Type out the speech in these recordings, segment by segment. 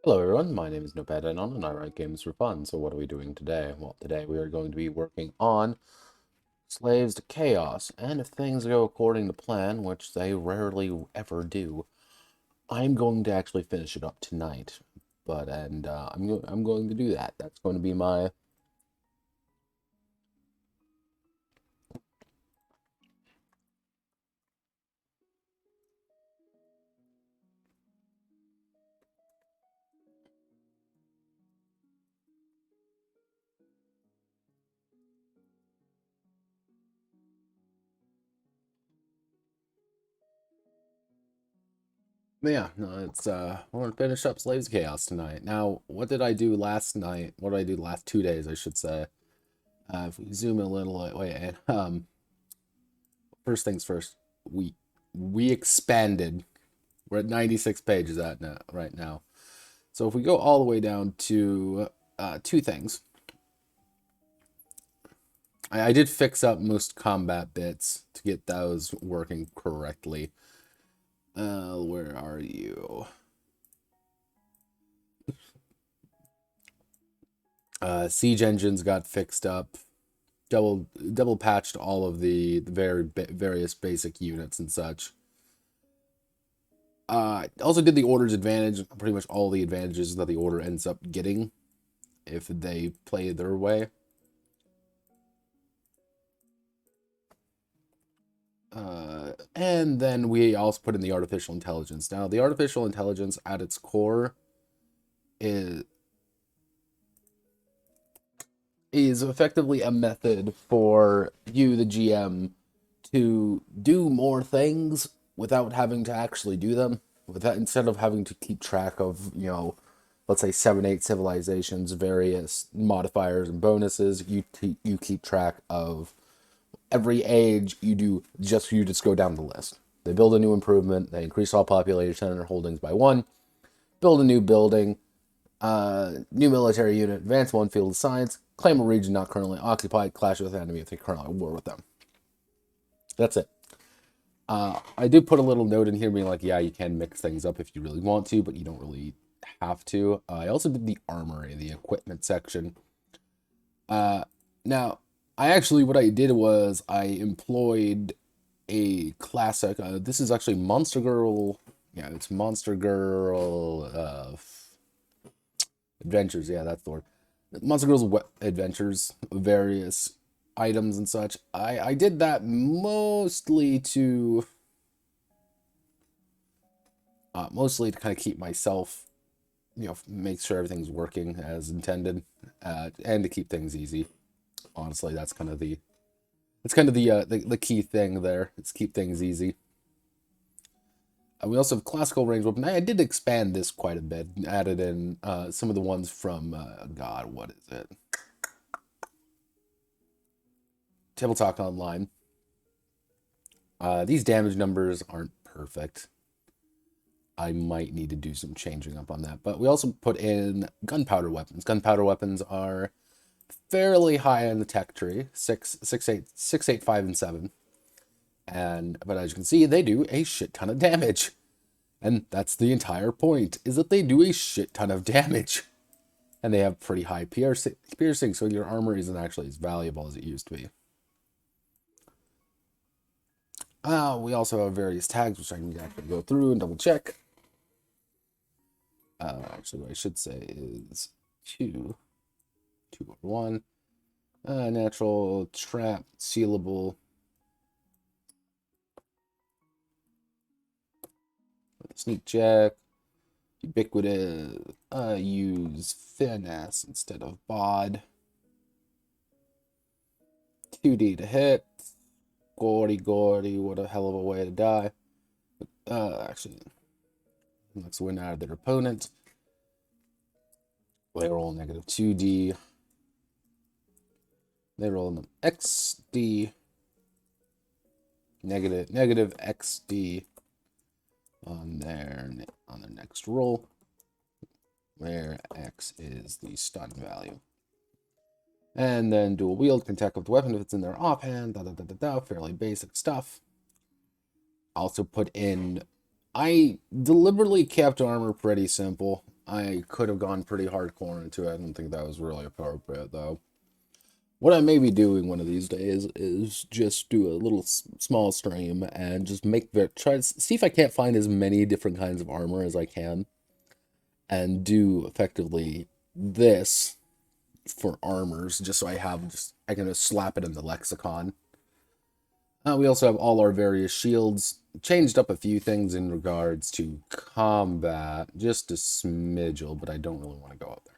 Hello everyone, my name is Notepad and I write games for fun. So what are we doing today? Well, today we are going to be working on Slaves to Chaos, and if things go according to plan, which they rarely ever do, I'm going to actually finish it up tonight. I'm going to do that. That's going to be my Yeah, no, it's we're gonna finish up Slaves of Chaos tonight. Now, what did I do last night? What did I do the last 2 days, I should say? If we zoom in a little way, first things first, we we expanded. We're at 96 pages at now, right now. So if we go all the way down to two things, I did fix up most combat bits to get those working correctly. Where are you? Siege engines got fixed up. Double patched all of the various basic units and such. Also did the order's advantage, pretty much all the advantages that the order ends up getting if they play their way. And then we also put in the artificial intelligence. Now, the artificial intelligence at its core is effectively a method for you, the GM, to do more things without having to actually do them. Without instead of having to keep track of, let's say 7, 8 civilizations, various modifiers and bonuses, you keep track of every age. You just go down the list. They build a new improvement, they increase all population and holdings by 1, build a new building, new military unit, advance 1 field of science, claim a region not currently occupied, clash with enemy if they currently at war with them. That's it. I did put a little note in here being like, yeah, you can mix things up if you really want to, but you don't really have to. I also did the armory, the equipment section. Now, what I did was I employed a classic. This is actually Monster Girl. Yeah, it's Monster Girl Adventures. Yeah, that's the word. Monster Girl's Adventures, various items and such. I did that mostly to kind of keep myself, make sure everything's working as intended, and to keep things easy. Honestly, the key thing there. It's keep things easy. We also have classical range weapon. I did expand this quite a bit. Added in some of the ones from God, what is it? Tabletop Online. These damage numbers aren't perfect. I might need to do some changing up on that. But we also put in gunpowder weapons. Gunpowder weapons are fairly high in the tech tree, 6, 8, 5, and 7. But as you can see, they do a shit ton of damage. And that's the entire point, is that they do a shit ton of damage. And they have pretty high piercing, so your armor isn't actually as valuable as it used to be. We also have various tags, which I can actually go through and double check. Actually, what I should say is 2 over 1. Natural, trap, sealable. Sneak check. Ubiquitous. Use finesse instead of bod. 2D to hit. Gordy, what a hell of a way to die. Actually, let's win out of their opponent. They roll negative 2D. They roll an XD. Negative XD on their next roll, where X is the stun value. And then dual wield, can attack with the weapon if it's in their offhand. Fairly basic stuff. Also put in. I deliberately kept armor pretty simple. I could have gone pretty hardcore into it. I don't think that was really appropriate, though. What I may be doing one of these days is just do a little small stream and just try to see if I can't find as many different kinds of armor as I can, and do effectively this for armors, just so I can just slap it in the lexicon. We also have all our various shields. Changed up a few things in regards to combat, just a smidgel, but I don't really want to go up there.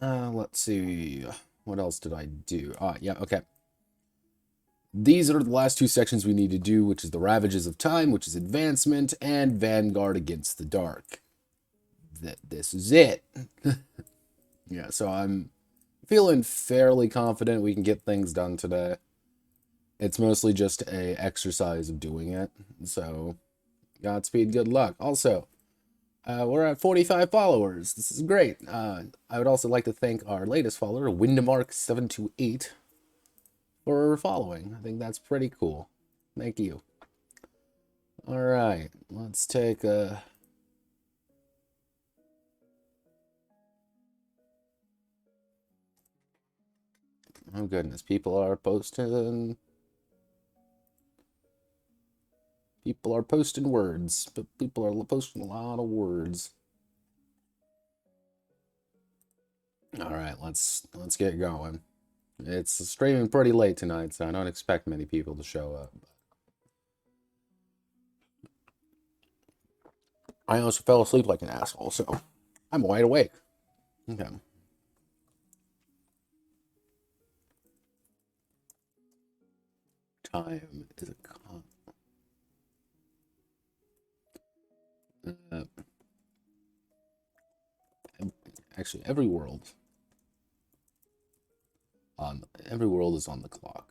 Let's see. What else did I do? Yeah, okay. These are the last two sections we need to do, which is the Ravages of Time, which is advancement, and Vanguard Against the Dark. This is it. Yeah, so I'm feeling fairly confident we can get things done today. It's mostly just a exercise of doing it, so Godspeed, good luck. Also, we're at 45 followers. This is great. I would also like to thank our latest follower, Windemark728, for following. I think that's pretty cool. Thank you. All right, let's take a... Oh goodness, people are posting... People are posting words, but people are posting a lot of words. All right, let's get going. It's streaming pretty late tonight, so I don't expect many people to show up. I also fell asleep like an asshole, so I'm wide awake. Okay. Time is a actually every world is on the clock.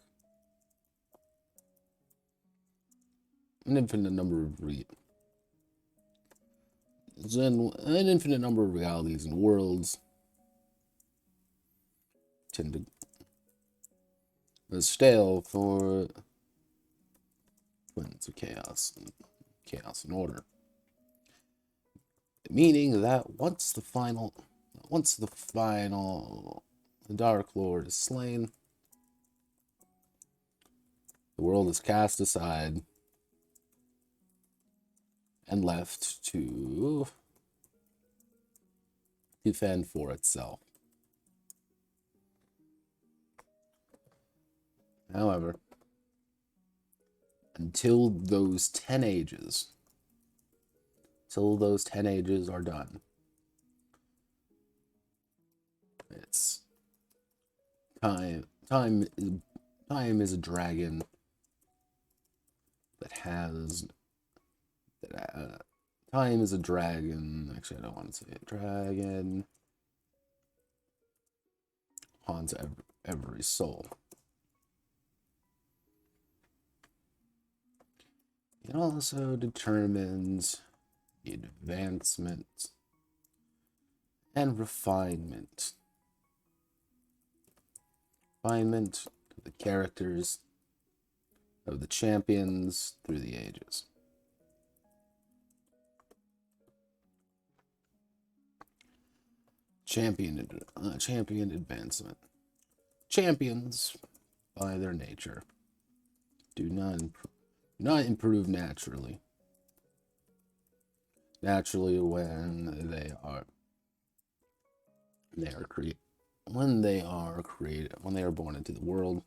An infinite number of an infinite number of realities and worlds tend to be stale for twins of chaos and order. Meaning that once the Dark Lord is slain, the world is cast aside and left to defend for itself. However, until those 10 ages are done, it's time is a dragon that has time is a dragon. Actually, I don't want to say it. Dragon haunts every soul. It also determines the advancement and refinement of the characters of the champions through the ages. Champion advancement. Champions, by their nature, do not improve naturally. Naturally, when they are born into the world,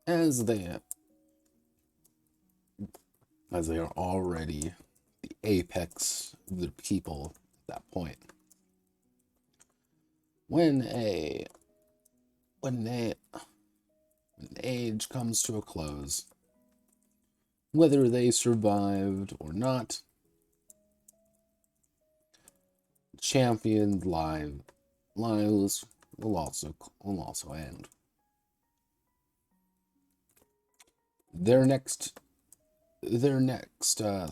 as they are already the apex of the people at that point. When age comes to a close, whether they survived or not, champion lives will also end.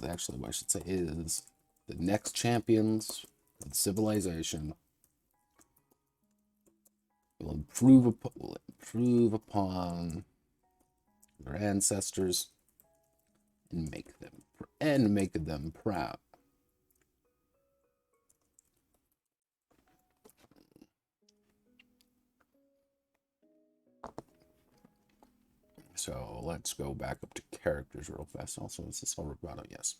Actually, what I should say is the next champions of the civilization will improve upon their ancestors and make them proud. So let's go back up to characters real fast. Also, is this all vibrato? Yes.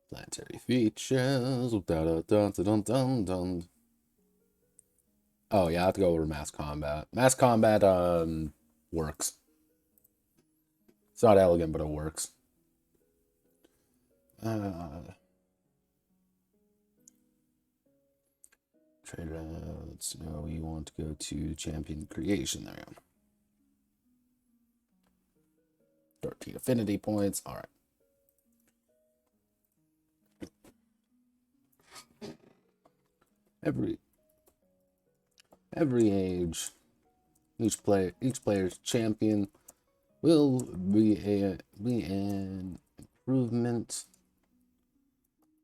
Planetary features. Oh yeah, I have to go over mass combat. Mass combat works. It's not elegant, but it works. Trade routes. No, we want to go to champion creation. There we go. 13 affinity points. All right. Every age, each player's champion will be an improvement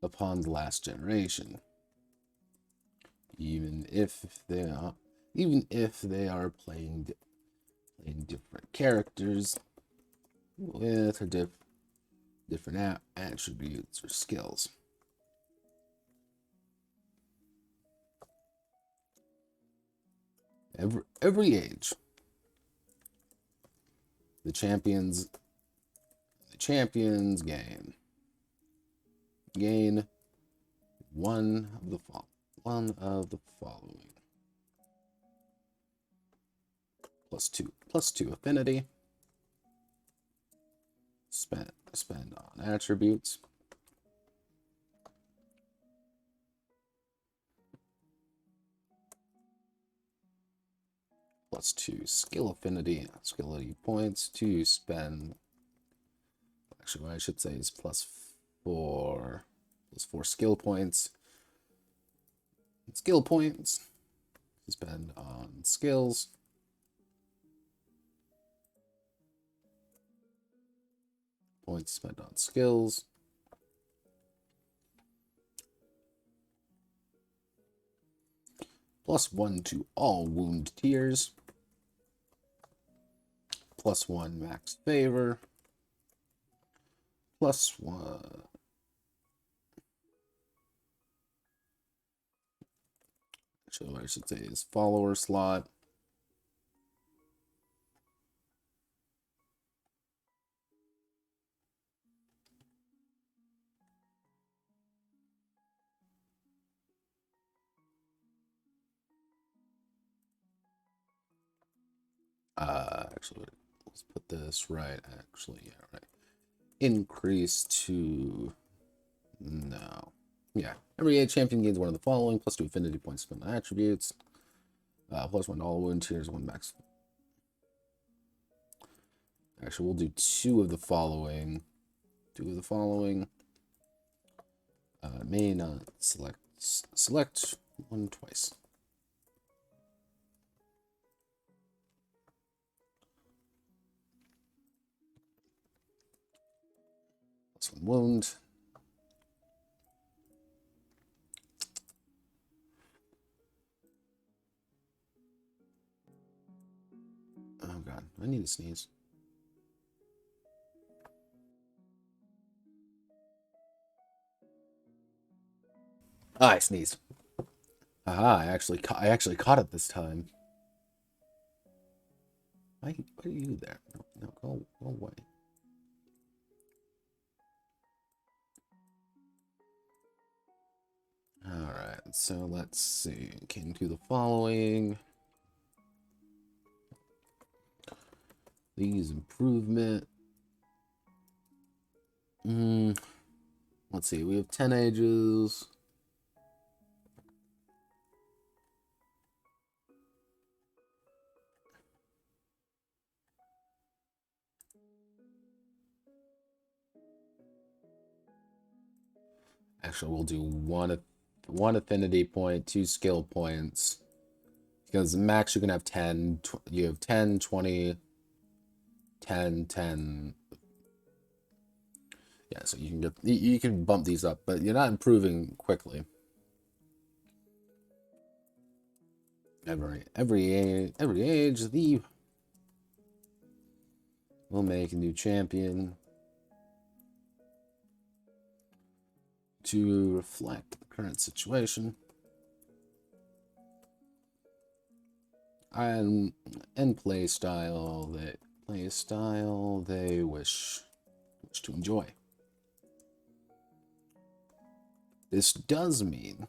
upon the last generation, even if they are playing different characters with different attributes or skills. Every age, the champions gain one of the following: plus two affinity, spend on attributes, plus 2 skill affinity points to spend. Actually, what I should say is plus 4 skill points. Skill points to spend on skills. Points spent on skills. Plus 1 to all wound tiers. Plus 1 max favor. Plus 1. Actually, what I should say is follower slot. Actually, let's put this right. Actually, yeah, right. Increase to no. Yeah. Every age champion gains one of the following: plus 2 affinity points spent on attributes. Plus 1 all wound tiers, 1 max. Actually, we'll do 2 of the following. May not select one twice. Plus 1 wound. Oh god, I need to sneeze. I sneezed. Aha, I actually caught it this time. Why are you there? No, go away. Alright, so let's see. Came to the following. These improvement. Let's see, we have 10 ages. Actually, we'll do one affinity point, 2 skill points. Because max you can have 10. You have 10, 20, 10, 10. Yeah, so you can bump these up, but you're not improving quickly. Every age, we'll make a new champion to reflect the current situation and play style they wish to enjoy. This does mean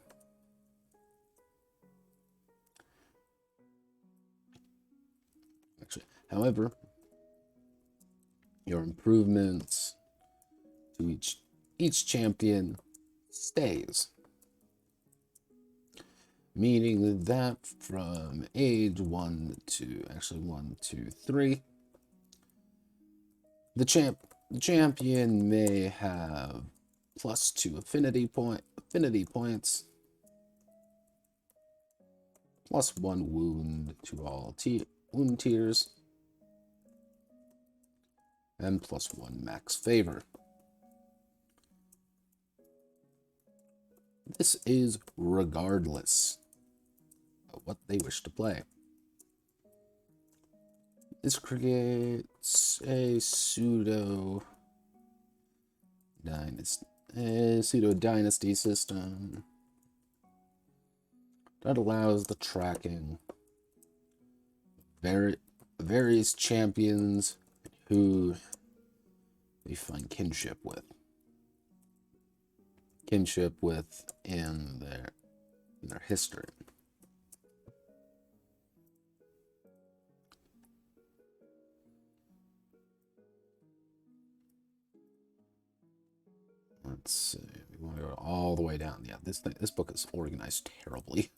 however, your improvements to each champion stays. meaning that from age 1 to 3, the champion may have +2 affinity points, +1 wound to all wound tiers, and +1 max favor. This is regardless of what they wish to play. This creates a pseudo dynasty system that allows the tracking various champions who they find kinship with in their history. Let's see. We want to go all the way down. Yeah, this book is organized terribly.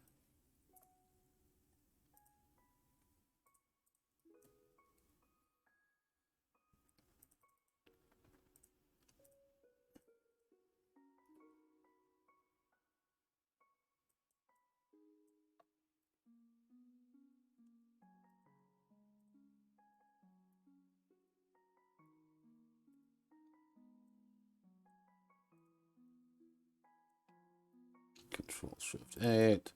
Control Shift 8.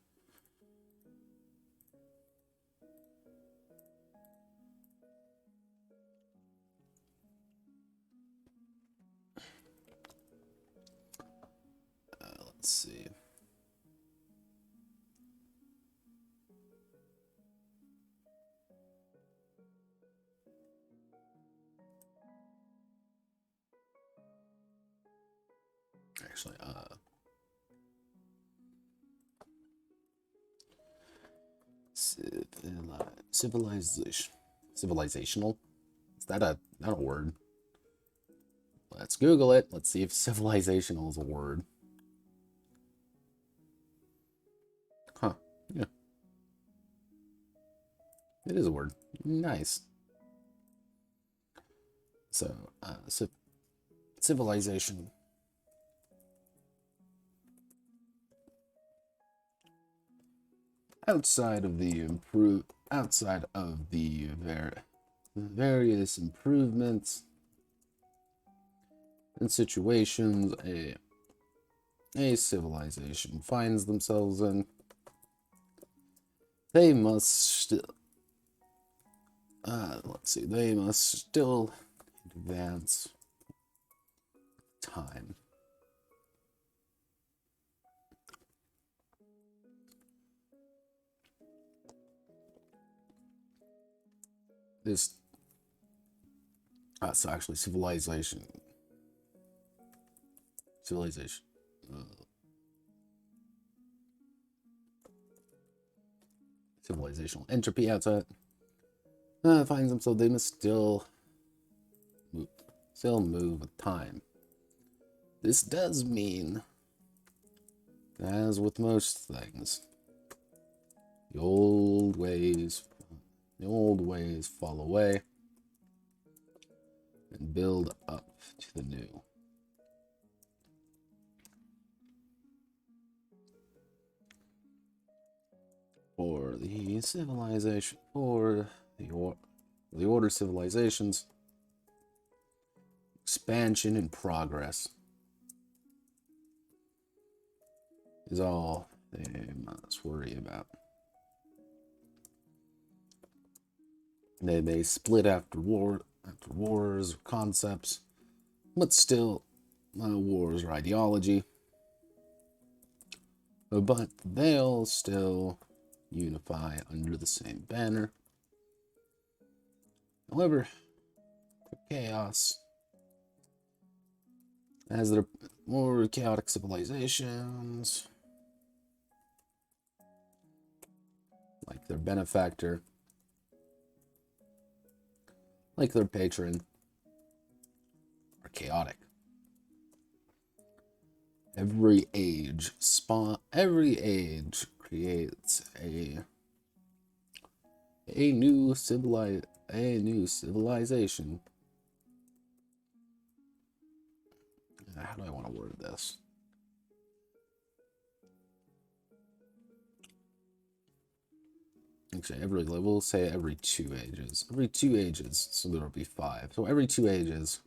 Let's see. Actually, civilizational. Is that a not a word? Let's Google it. Let's see if civilizational is a word. Huh. Yeah. It is a word. Nice. So, civilization. Outside of the various improvements and situations a civilization finds themselves in, they must still advance time. So actually civilization. Civilizational entropy outside finds themselves, they must still move with time. This does mean, as with most things, the old ways fall away and build up to the new. For the civilization, the order civilizations, expansion and progress is all they must worry about. They may split after wars, concepts, but still, wars or ideology. But they'll still unify under the same banner. However, chaos, as their more chaotic civilizations, like their benefactor, like their patron, are chaotic. Every age creates a new civilization. How do I want to word this? Actually, we'll say every 2 ages. Every 2 ages, so there'll be 5. So every 2 ages,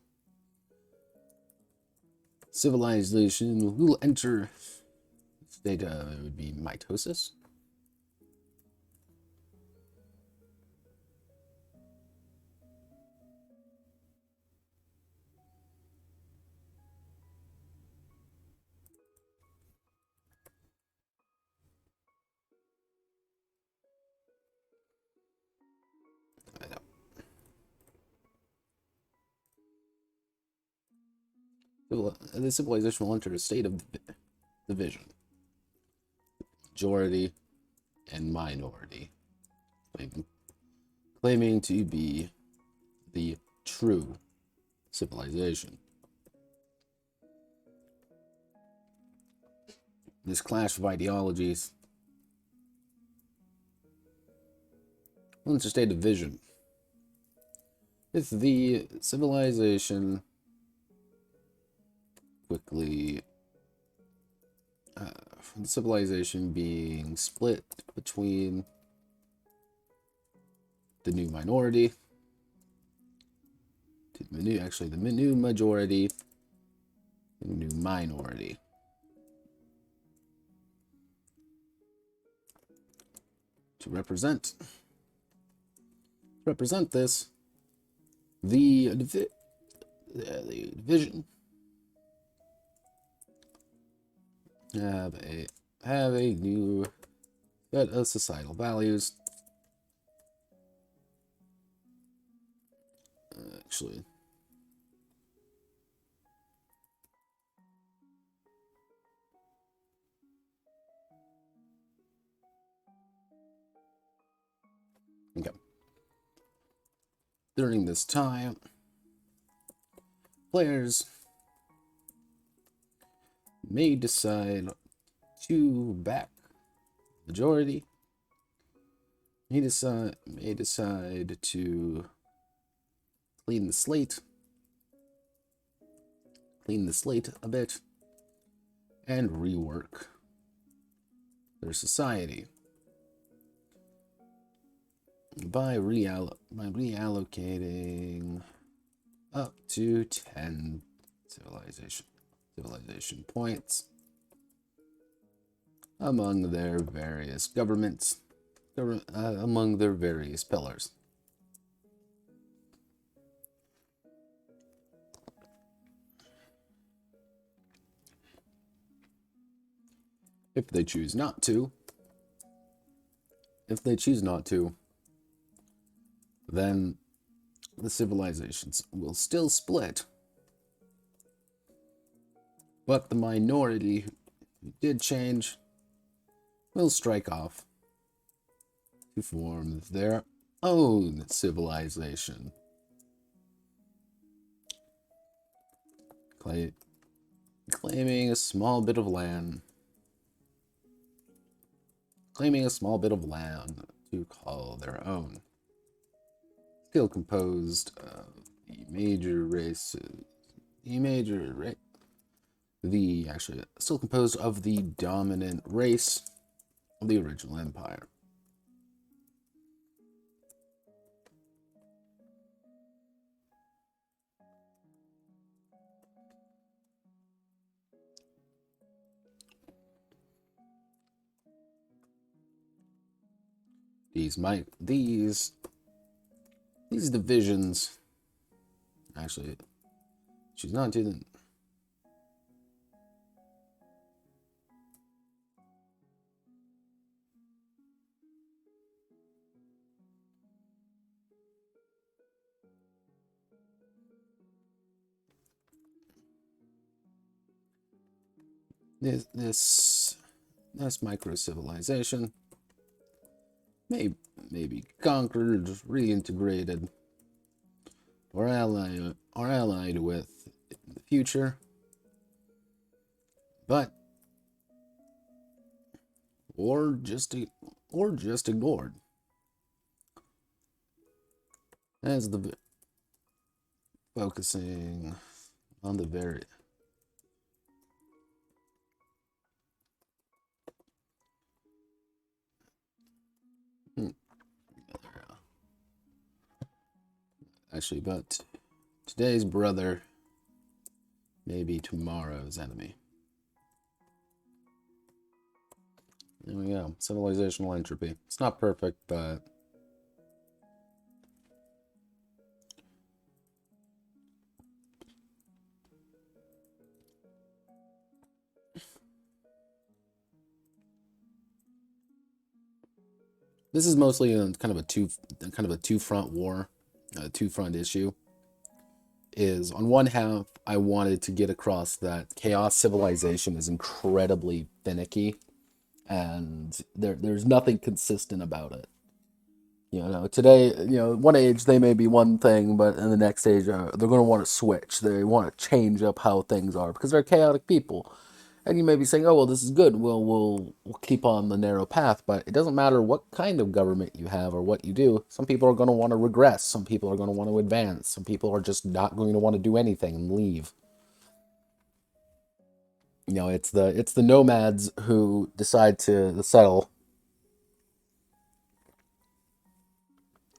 civilization will enter state of, it would be mitosis. The civilization will enter a state of division. Majority and minority. Claiming to be the true civilization. This clash of ideologies will enter a state of division. If the civilization quickly the civilization being split between the new minority, the new majority, and the new minority. To represent this, the division have a new set of societal values. Actually, okay. During this time, players may decide to back majority. May decide to clean the slate a bit and rework their society by reallocating up to 10 civilization points among their various among their various pillars. If they choose not to, then the civilizations will still split, but the minority who did change will strike off to form their own civilization. Claiming a small bit of land to call their own. Still composed of the major races. Still composed of the dominant race of the original empire. These divisions, actually, she's not doing. This micro civilization may be conquered, reintegrated, or allied with in the future, but or just ignored. As the focusing on the very actually, but today's brother may be tomorrow's enemy. There we go. Civilizational entropy. It's not perfect, but this is mostly kind of a two-front war, a two-front issue. Is on one half, I wanted to get across that chaos civilization is incredibly finicky, and there's nothing consistent about it. You know, today, one age they may be one thing, but in the next age, they're going to want to switch. They want to change up how things are because they're chaotic people. And you may be saying, "Oh, well, this is good. We'll keep on the narrow path." But it doesn't matter what kind of government you have or what you do. Some people are going to want to regress. Some people are going to want to advance. Some people are just not going to want to do anything and leave. It's the nomads who decide to settle.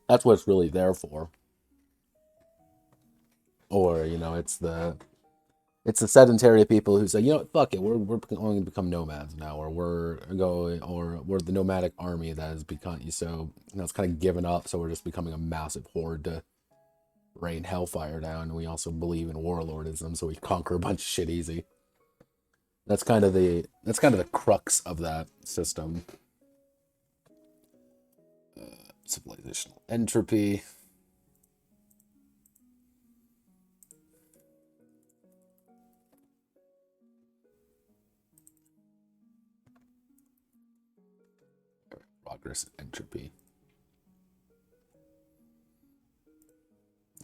That's what it's really there for. Or it's the sedentary people who say, fuck it, we're going to become nomads now, or we're the nomadic army that has become it's kind of given up, so we're just becoming a massive horde to rain hellfire down. And we also believe in warlordism, so we conquer a bunch of shit easy. That's kind of the crux of that system. Civilizational entropy. Progress entropy.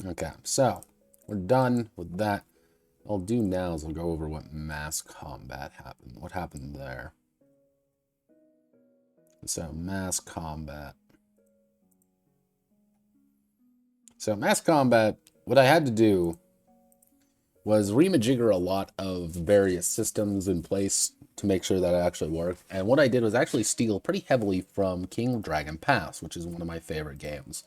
Okay, so we're done with that. What I'll do now is I'll go over what mass combat happened. What happened there? So mass combat. So mass combat, what I had to do was remajigger a lot of various systems in place to make sure that it actually worked. And what I did was actually steal pretty heavily from King Dragon Pass, which is one of my favorite games.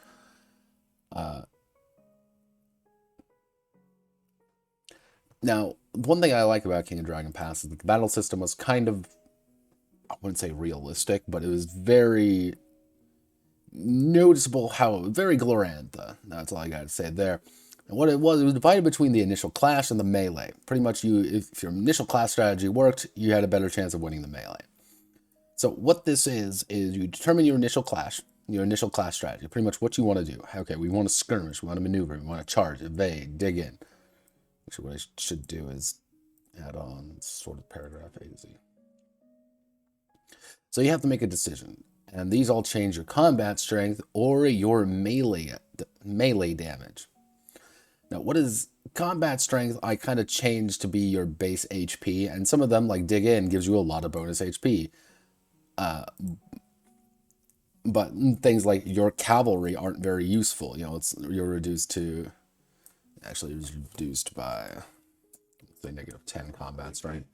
Now, one thing I like about King of Dragon Pass is that the battle system was kind of, I wouldn't say realistic, but it was very noticeable very Glorantha. That's all I got to say there. And what it was divided between the initial clash and the melee. Pretty much if your initial class strategy worked, you had a better chance of winning the melee. So what this is you determine your initial class strategy, pretty much what you want to do. Okay, we want to skirmish, we want to maneuver, we want to charge, evade, dig in. Actually, what I should do is add on sort of paragraph AZ. So you have to make a decision, and these all change your combat strength or your melee damage. Now, what is combat strength? I kind of changed to be your base HP, and some of them, like dig in, gives you a lot of bonus HP. But things like your cavalry aren't very useful. You're reduced to, actually, it was reduced by, say, -10 combat strength.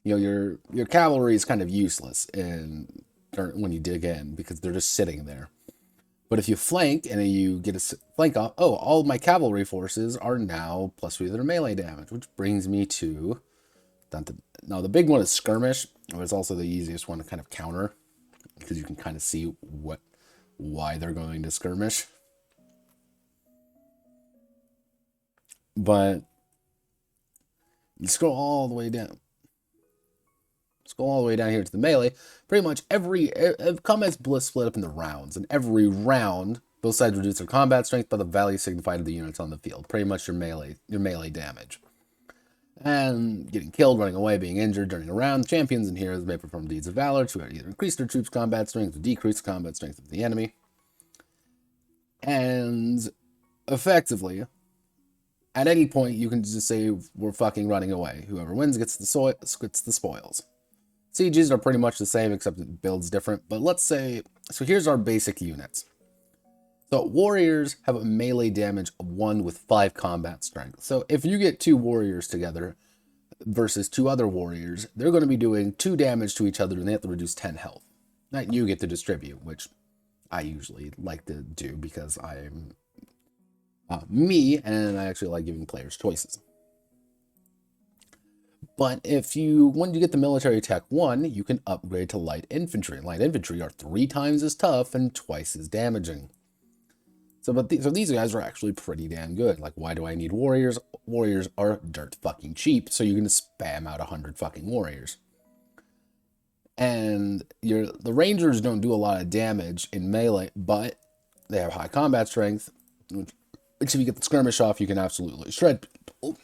Your cavalry is kind of useless when you dig in because they're just sitting there. But if you flank and you get a flank off, all of my cavalry forces are now +3 to their melee damage, which brings me to, now the big one is skirmish, but it's also the easiest one to kind of counter because you can kind of see why they're going to skirmish. But you scroll all the way down. Here to the melee. Pretty much every combat's split up into rounds, and every round, both sides reduce their combat strength by the value signified to the units on the field. Pretty much your melee damage. And getting killed, running away, being injured during a round, champions and heroes may perform deeds of valor to either increase their troops' combat strength or decrease the combat strength of the enemy. And effectively, at any point, you can just say, we're fucking running away. Whoever wins gets the spoils. Sieges are pretty much the same, except it builds different. But let's say, so here's our basic units. So warriors have a melee damage of 1 with 5 combat strength. So if you get 2 warriors together versus 2 other warriors, they're going to be doing 2 damage to each other, and they have to reduce 10 health. That you get to distribute, which I usually like to do because I'm me, and I actually like giving players choices. But when you get the military tech 1, you can upgrade to light infantry. Light infantry are 3 times as tough and twice as damaging. So these guys are actually pretty damn good. Like, why do I need warriors? Warriors are dirt fucking cheap, so you can spam out 100 fucking warriors. And the rangers don't do a lot of damage in melee, but they have high combat strength, which if you get the skirmish off, you can absolutely shred people.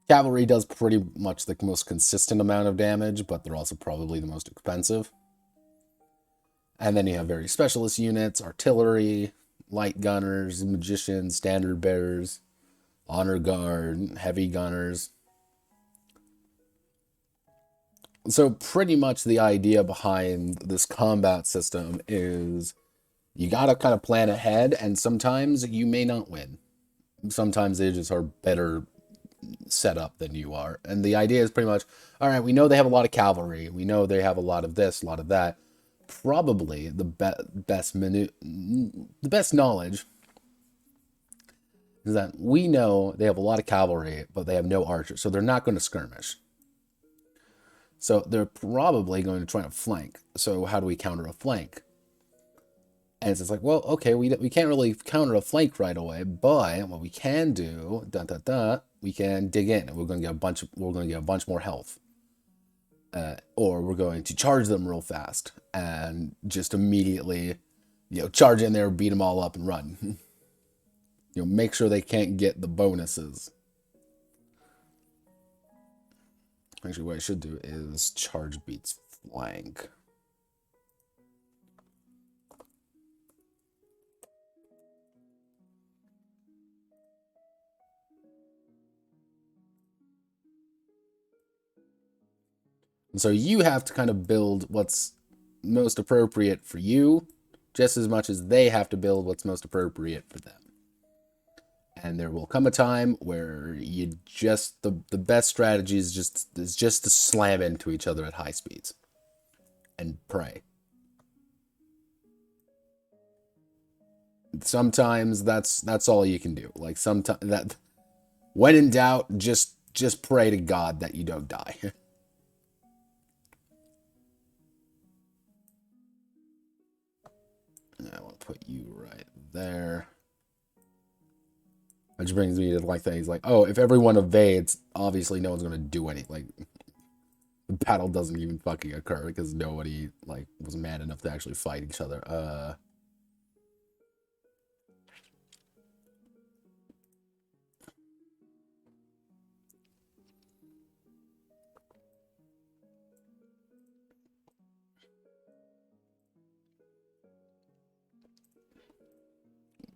Cavalry does pretty much the most consistent amount of damage, but they're also probably the most expensive. And then you have very specialist units, artillery, light gunners, magicians, standard bearers, honor guard, heavy gunners. So pretty much the idea behind this combat system is you gotta kind of plan ahead, and sometimes you may not win. Sometimes they just are better set up than you are. And the idea is pretty much, all right, we know they have a lot of cavalry. We know they have a lot of this, a lot of that. Probably the best knowledge is that we know they have a lot of cavalry, but they have no archers, so they're not going to skirmish. So they're probably going to try to flank. So how do we counter a flank? And it's just like, well, okay, we can't really counter a flank right away, but what we can do, we can dig in, and we're going to get a bunch more health. Or we're going to charge them real fast and just immediately, charge in there, beat them all up, and run. Make sure they can't get the bonuses. Actually, what I should do is charge beats flank. And so you have to kind of build what's most appropriate for you, just as much as they have to build what's most appropriate for them. And there will come a time where the best strategy is just to slam into each other at high speeds and pray. Sometimes that's all you can do. Like, sometimes that, when in doubt, just pray to God that you don't die. I want to put you right there. Which brings me to like things like, oh, if everyone evades, obviously no one's gonna do anything. Like, the battle doesn't even fucking occur because nobody was mad enough to actually fight each other.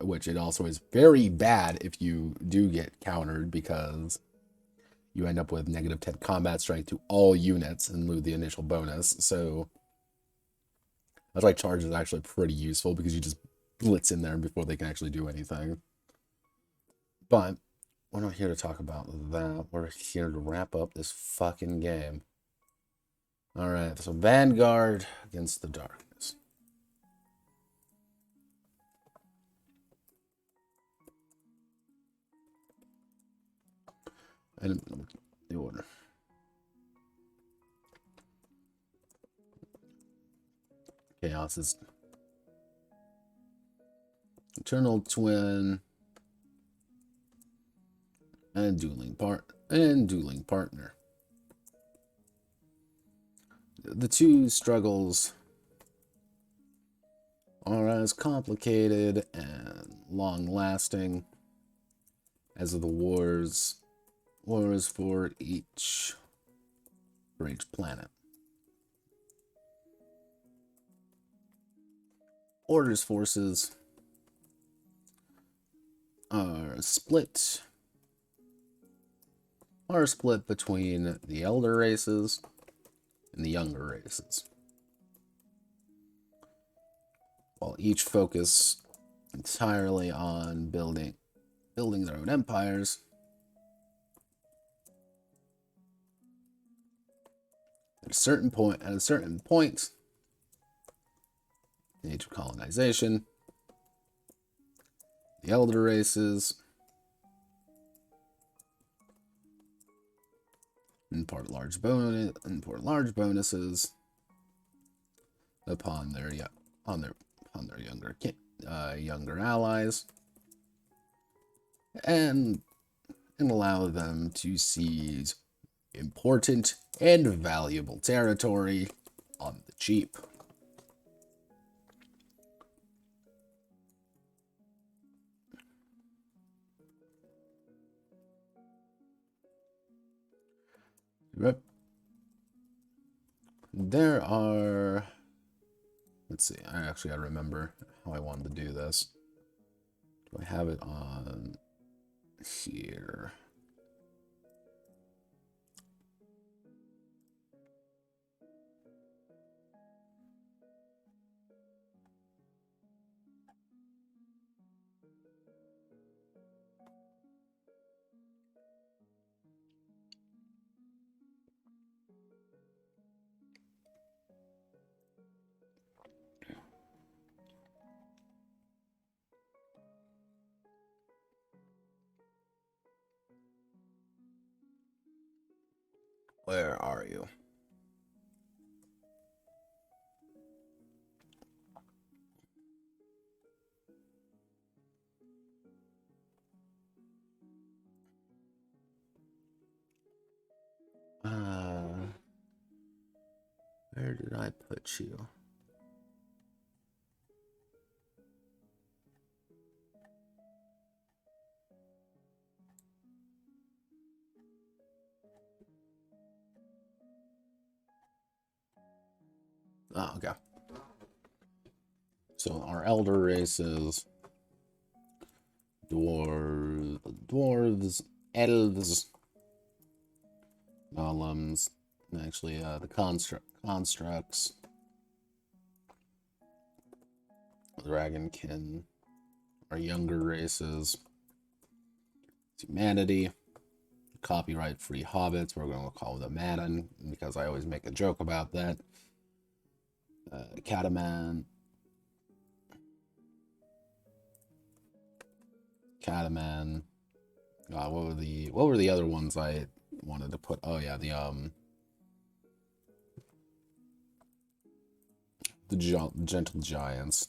Which it also is very bad if you do get countered, because you end up with negative 10 combat strength to all units and lose the initial bonus. So that's why charge is actually pretty useful, because you just blitz in there before they can actually do anything. But we're not here to talk about that. We're here to wrap up this fucking game. Alright, so Vanguard against the Darkness. And the order. Chaos is Eternal Twin and Dueling Partner. The two struggles are as complicated and long-lasting as the wars for each planet. Order's forces are split are split between the elder races and the younger races, while each focus entirely on building their own empires. At a certain point, the age of colonization, the elder races impart large bonuses upon their younger allies, and allow them to seize important and valuable territory on the cheap. There are, let's see, I remember how I wanted to do this. Do I have it on here? Where are you? Where did I put you? Oh, okay. So our elder races, dwarves, elves, golems, and actually the constructs, dragonkin, our younger races, humanity, copyright-free hobbits. We're going to call them Madden because I always make a joke about that. Cataman. What were the other ones I wanted to put? Oh yeah, the gentle giants.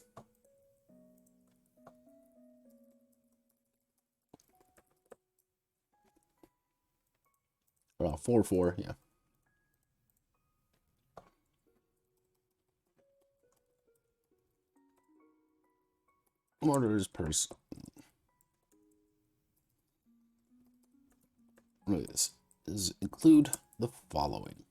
4/4, yeah. Orders person. This is include the following.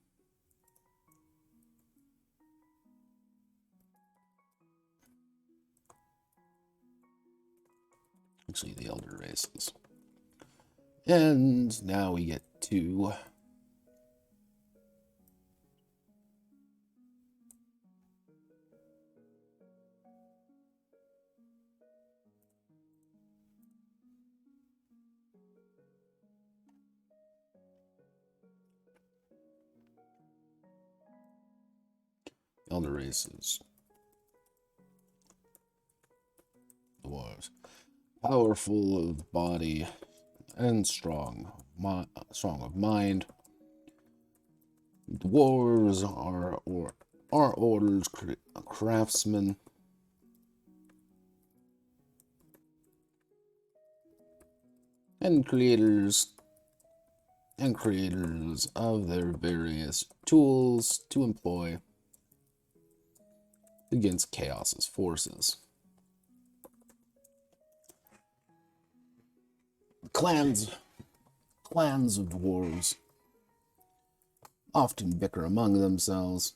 Actually, the elder races. And now we get to elder races. Dwarves. Powerful of body and strong of mind. Dwarves are orders craftsmen and creators of their various tools to employ against Chaos's forces. Clans of dwarves often bicker among themselves,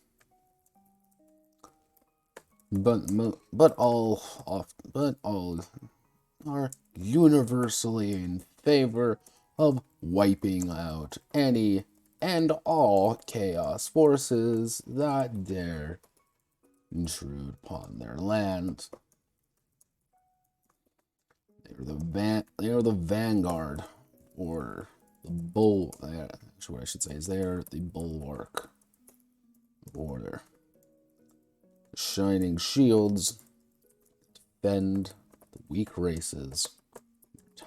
but all are universally in favor of wiping out any and all chaos forces that dare intrude upon their land. They are the vanguard, or the bull. Actually, what I should say is they are the bulwark of order. Shining shields defend the weak races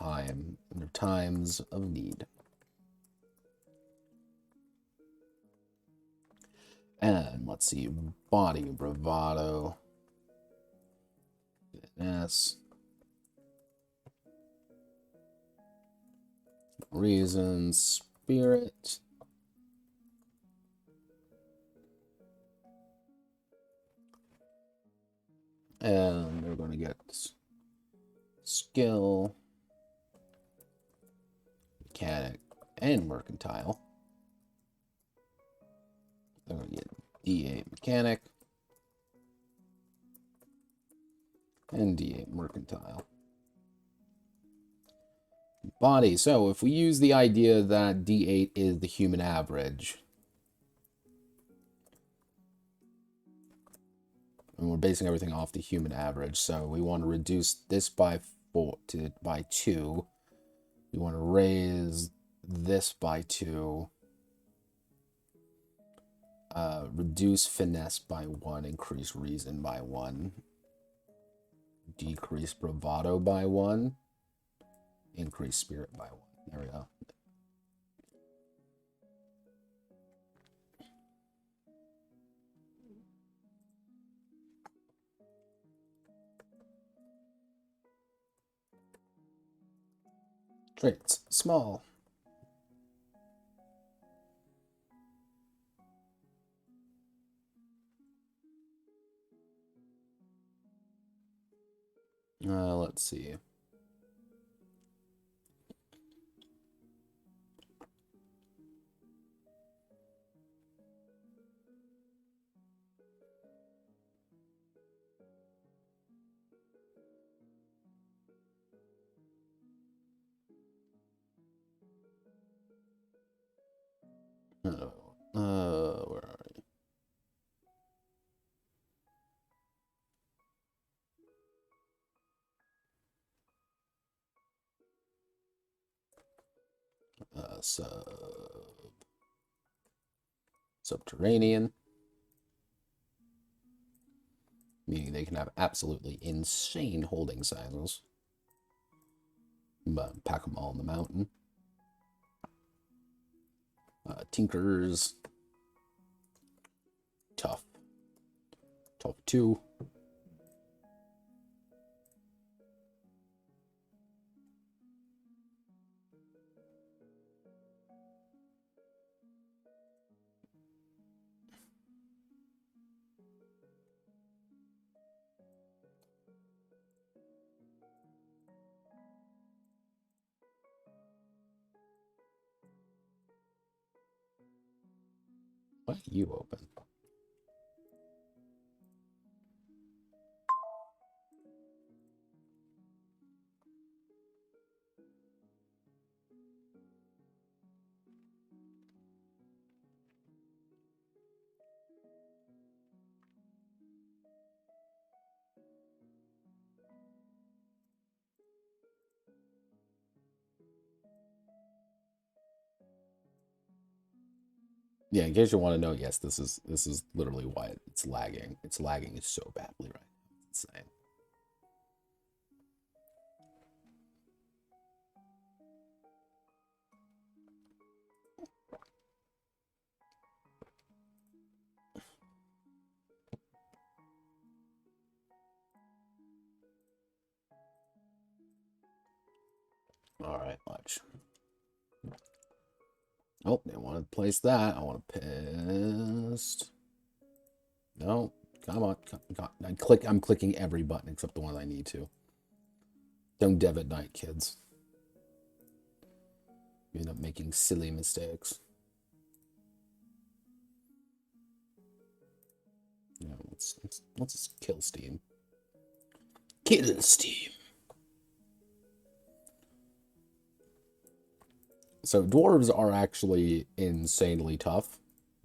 in their times of need. And let's see, body bravado, finesse, reason, spirit, and they're going to get skill, mechanic, and mercantile. They're going to get D8 mechanic and D8 mercantile. Body. So if we use the idea that D8 is the human average, and we're basing everything off the human average, so we want to reduce this by 2. We want to raise this by 2. Reduce finesse by 1, increase reason by 1, decrease bravado by 1, increase spirit by 1. There we go. Traits, small. Let's see. Where are you? Subterranean, meaning they can have absolutely insane holding sizes, but pack them all in the mountain. Tinkers, tough 2. Why are you open? Yeah, in case you want to know, yes, this is literally why it's lagging. It's lagging so badly, right? It's insane. All right, watch. Oh, they want to place that. I want to pissed. No, come on. I'm clicking every button except the one I need to. Don't dev at night, kids. You end up making silly mistakes. You know, let's just kill Steam. Kill Steam. So dwarves are actually insanely tough,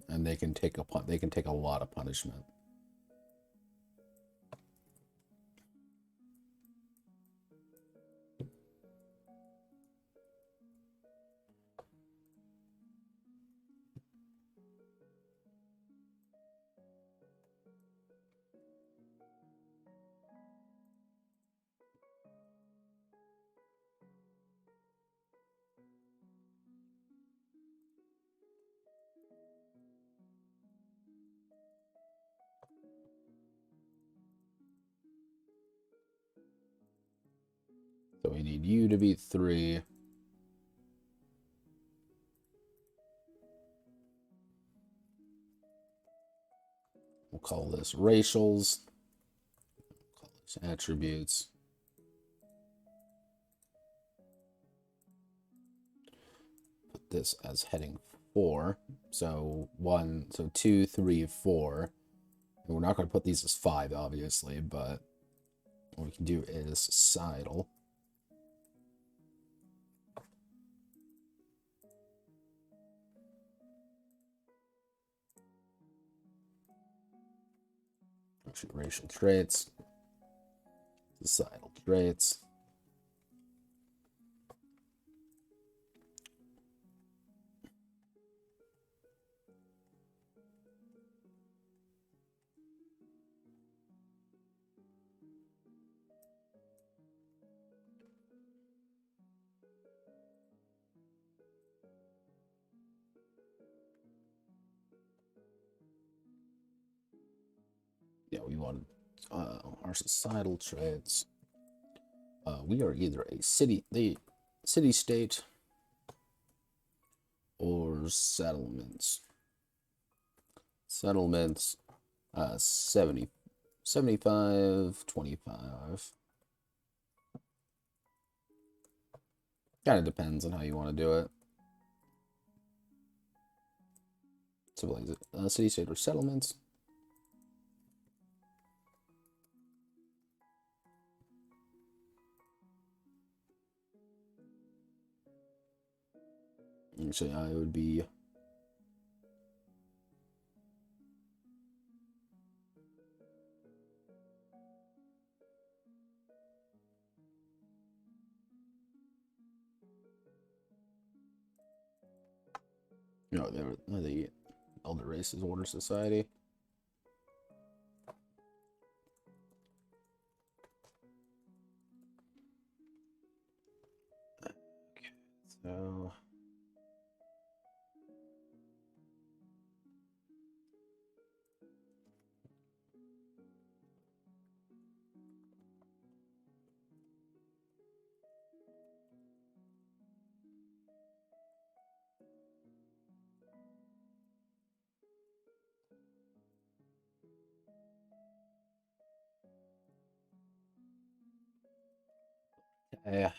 and they can take a lot of punishment. So we need you to be 3. We'll call this racials. Call this attributes. Put this as heading 4. So 2, 3, 4. And we're not going to put these as 5, obviously, but what we can do is societal. Actually, racial traits. Societal traits. Yeah, we wanted our societal traits. We are either a city-state, or settlements. Settlements, 70, 75, 25. Kind of depends on how you want to do it. City-state or settlements. Actually, I would be... No, they're the Elder Races Order Society. Okay, so... Yeah.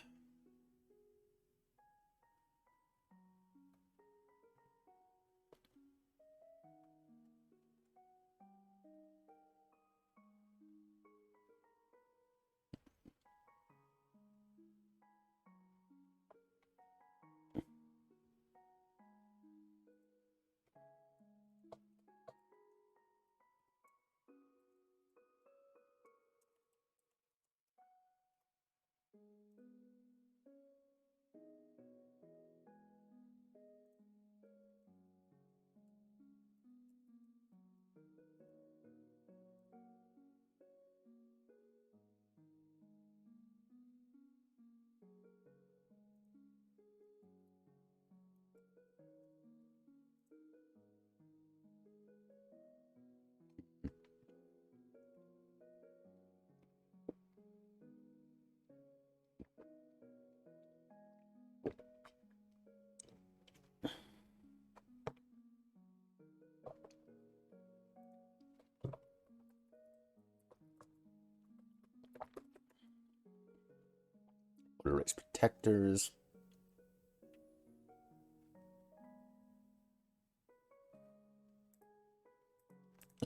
Order Race Protectors.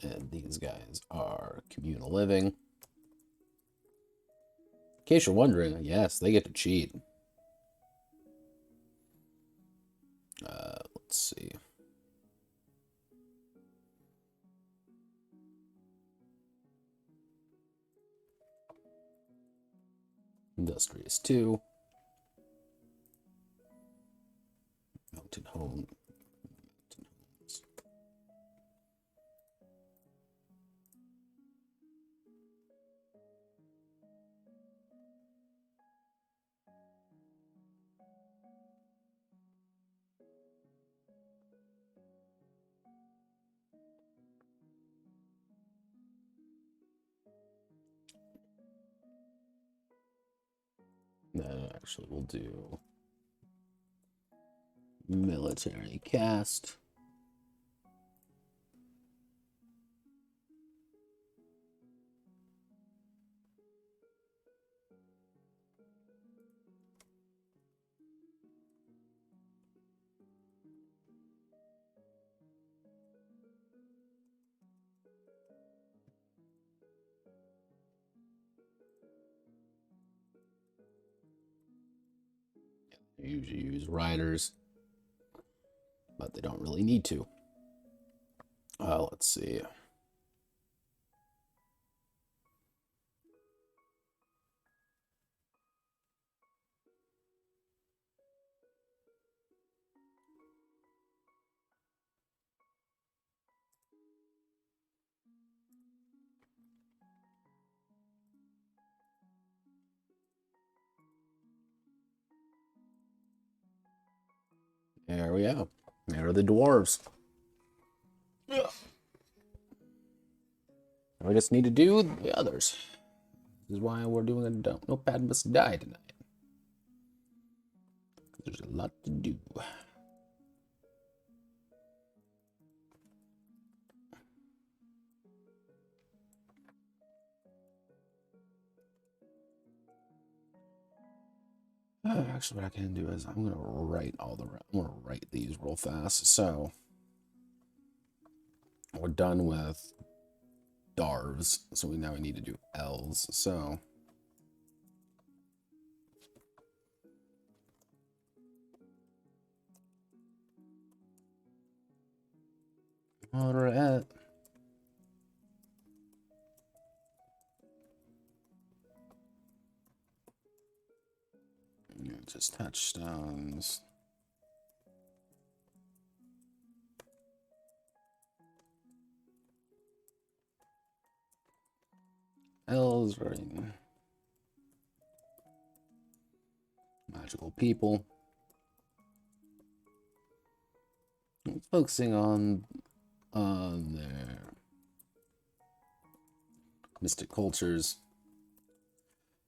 And these guys are communal living. In case you're wondering, yes, they get to cheat. Let's see. Industrious 2. Mountain home. Mountain homes. No, actually, we'll do military cast. They usually use riders, but they don't really need to. Let's see. There we go. There are the dwarves. Yeah. We just need to do the others. This is why we're doing a Notepad must die tonight. There's a lot to do. Actually, what I can do is I'm gonna write these real fast. So we're done with darves, so we need to do elves. So we're at just touchstones. Elves, very magical people. Focusing on their mystic cultures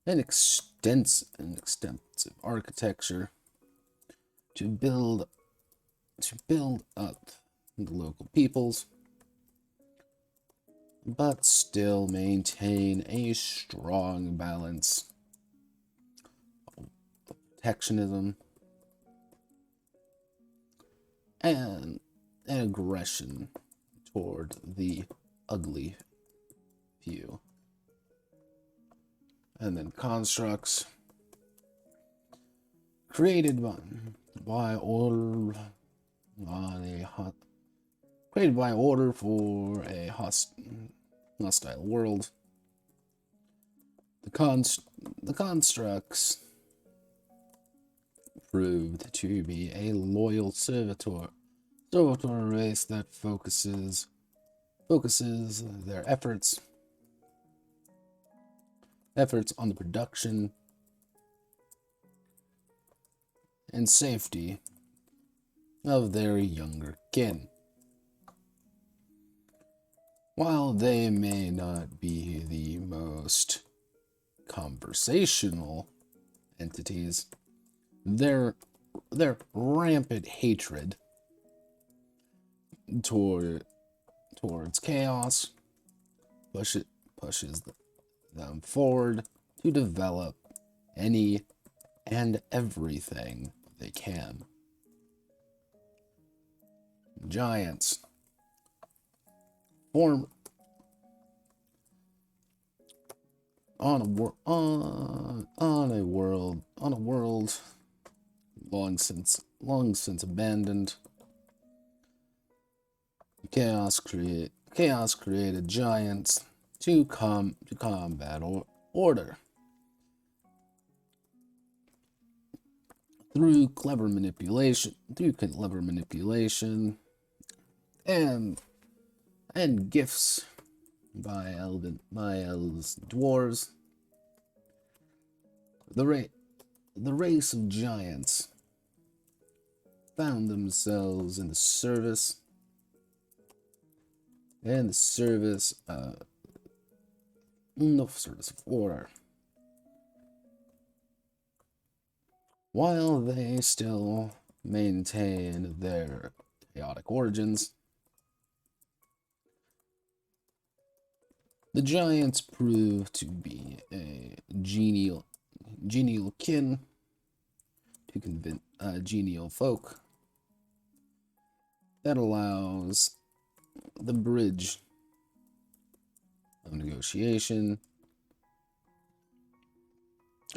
and extensive architecture to build up the local peoples, but still maintain a strong balance of protectionism and an aggression toward the ugly few. And then constructs created by order for a hostile world. The constructs proved to be a loyal servitor race that focuses their efforts on the production and safety of their younger kin. While they may not be the most conversational entities, their rampant hatred towards chaos pushes them forward to develop any and everything they can. Giants form on a world long since long since abandoned. Chaos created giants to combat order through clever manipulation and gifts by elves, dwarves. The race of giants found themselves in the service of order, while they still maintain their chaotic origins. The giants prove to be a genial kin to convince genial folk that allows the bridge of negotiation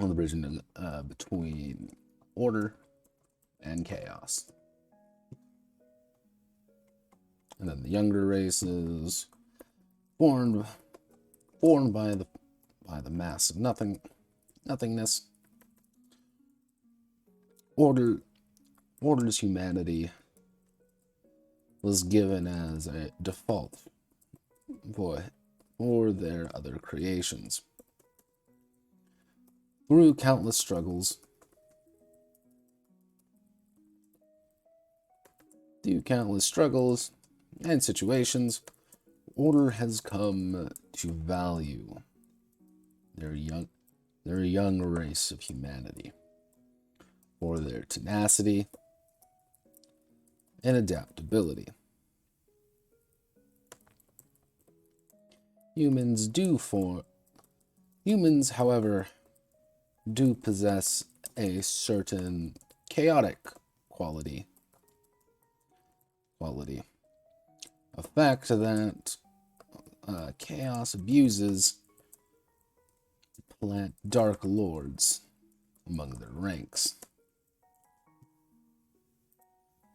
on the bridge between order and chaos. And then the younger races formed by the mass of nothingness. Order's humanity was given as a default for their other creations. Through countless struggles, and situations, order has come to value their young race of humanity for their tenacity and adaptability. Humans, however, do possess a certain chaotic quality. A fact that chaos abuses plant dark lords among their ranks.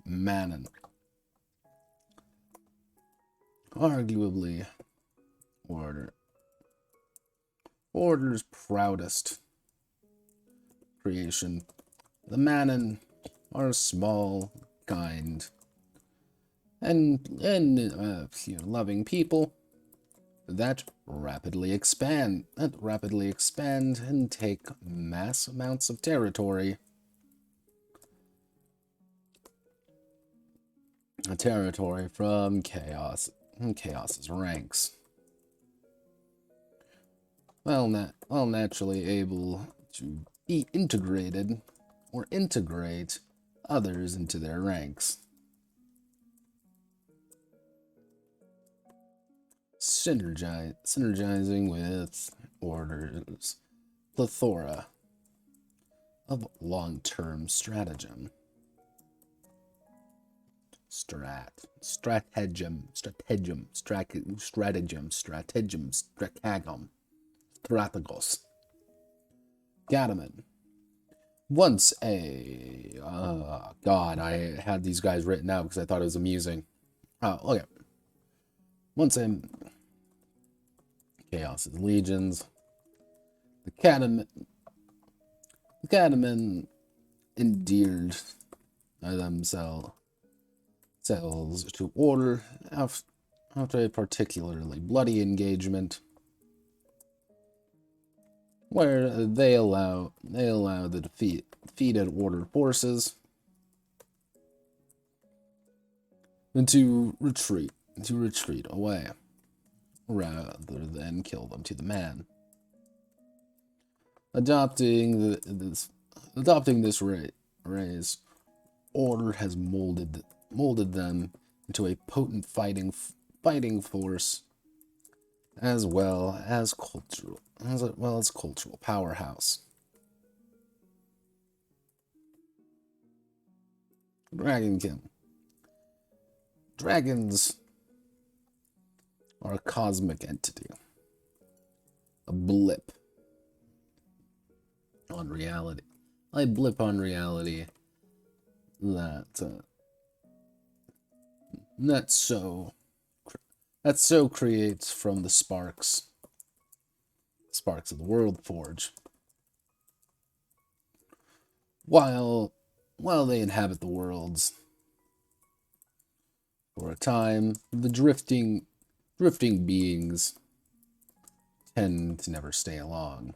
Manon, arguably Order's proudest creation. The Manon are small, kind, and loving people that rapidly expand and take mass amounts of territory. A territory from Chaos's ranks. While naturally able to be integrated or integrate others into their ranks. Synergizing with Order's plethora of long-term stratagem. Stratagem, strategos. Gadaman. Once a... God, I had these guys written out because I thought it was amusing. Oh, okay. Once a... Chaos's legions. The Cataman endeared themselves to Order after a particularly bloody engagement where they allow the defeated Order forces to retreat away rather than kill them to the man. Adopting this race, Order has molded them into a potent fighting force, as well as cultural powerhouse. Dragonkin. Dragons are a cosmic entity, a blip on reality, that so creates from the sparks of the world forge. While they inhabit the worlds for a time, the drifting beings tend to never stay long.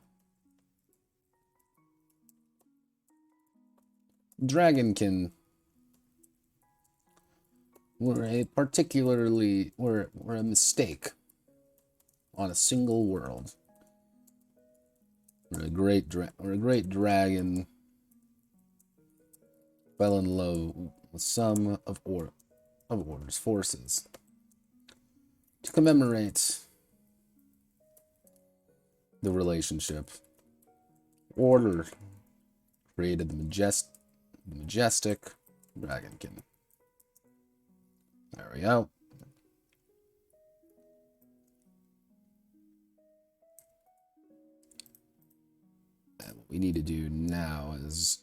Dragonkin were a mistake on a single world. Where a great dragon fell in love with some of Order's forces. To commemorate the relationship, Order created the majestic Dragonkin. There we go. And what we need to do now is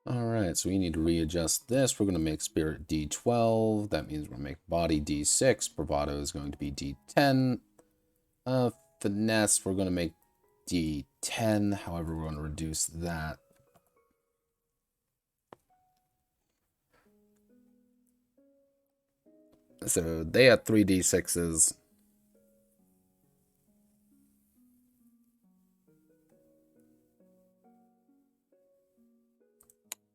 alright, so we need to readjust this. We're going to make Spirit D12. That means we're going to make Body D6. Bravado is going to be D10. Finesse, we're going to make D10. However, we're going to reduce that. So they had 3 D6s.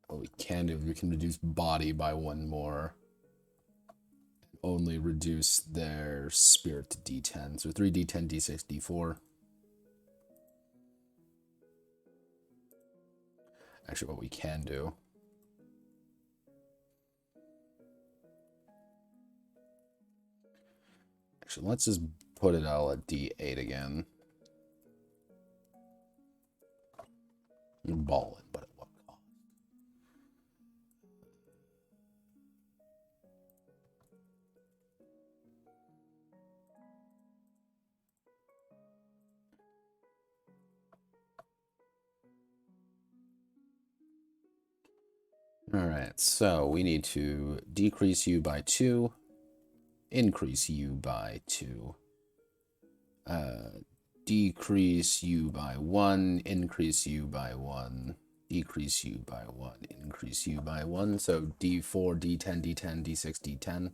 What we can do is we can reduce Body by 1 more. Only reduce their Spirit to D10. So 3 D10, D6, D4. Actually, what we can do. Actually, let's just put it all at D8 again. Ballin', but at what cost? Alright, so we need to decrease you by 2, increase you by 2, decrease you by 1, increase you by 1, decrease you by 1, increase you by 1, so D4, D10, D10, D6, D10.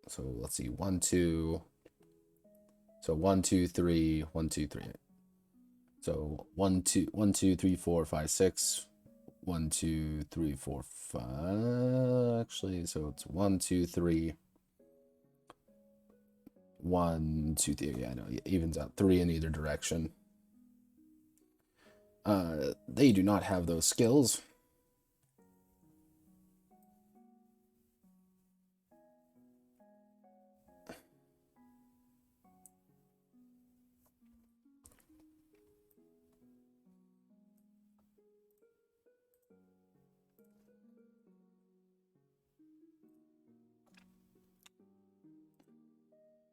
So let's see, 1, 2, so 1, 2, 3, 1, 2, 3. So 1, 2, 1, 2, 3, 4, 5, 6. 1, 2, 3, 4, 5. Actually, so it's 1, 2, 3. 1, 2, 3. Yeah, no, it evens out 3 in either direction. They do not have those skills.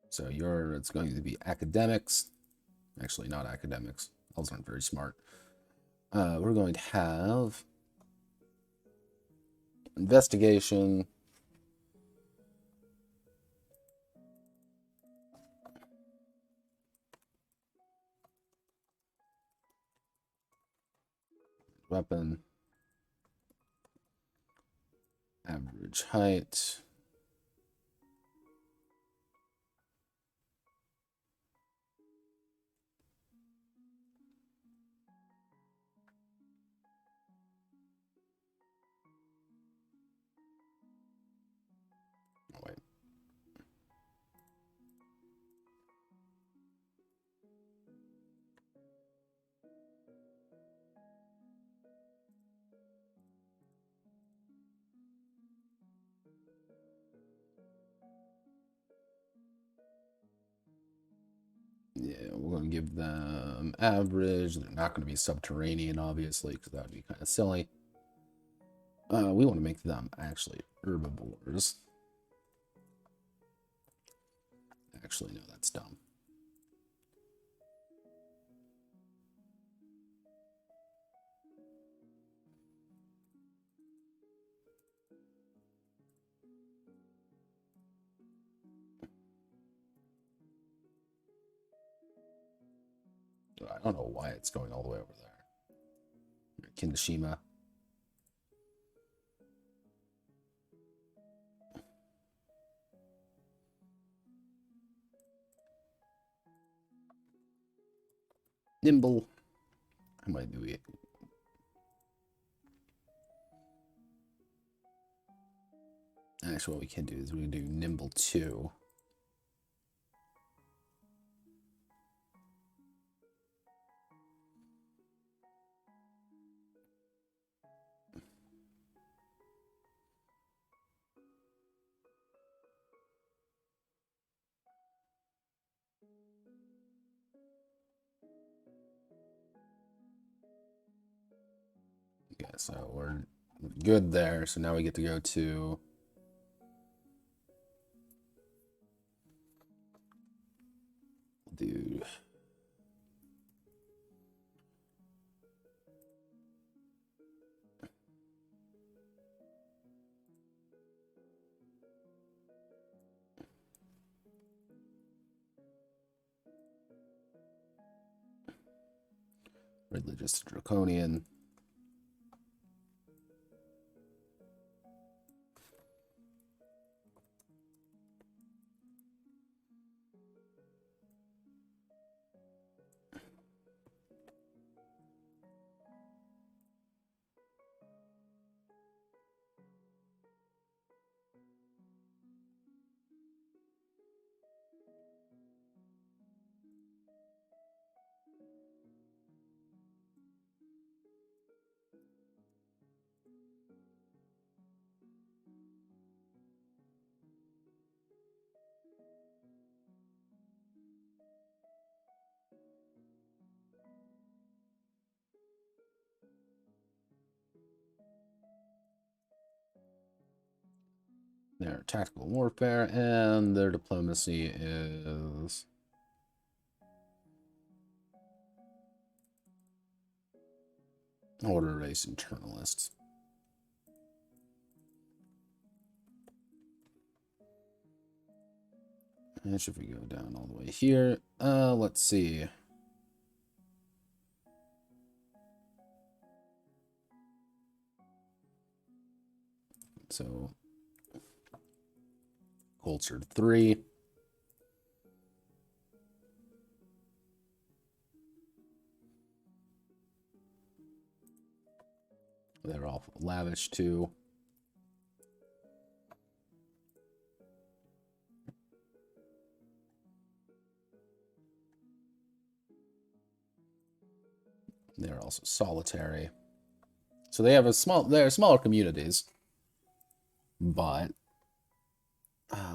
So it's going to be academics. Actually, not academics. Those aren't very smart. We're going to have investigation. Weapon. Average height. Oh, wait. Yeah, we're going to give them average. They're not going to be subterranean, obviously, because that would be kind of silly. We want to make them actually herbivores. Actually, no, that's dumb. I don't know why it's going all the way over there. Kinshima. Nimble. How might do we? Actually, what we can do is we can do nimble 2. Yeah, so we're good there. So now we get to go to do religious draconian. Their tactical warfare and their diplomacy is order race internalists. And should we go down all the way here? Let's see. So cultured 3. They're all lavish 2. They're also solitary. So they have they're smaller communities. But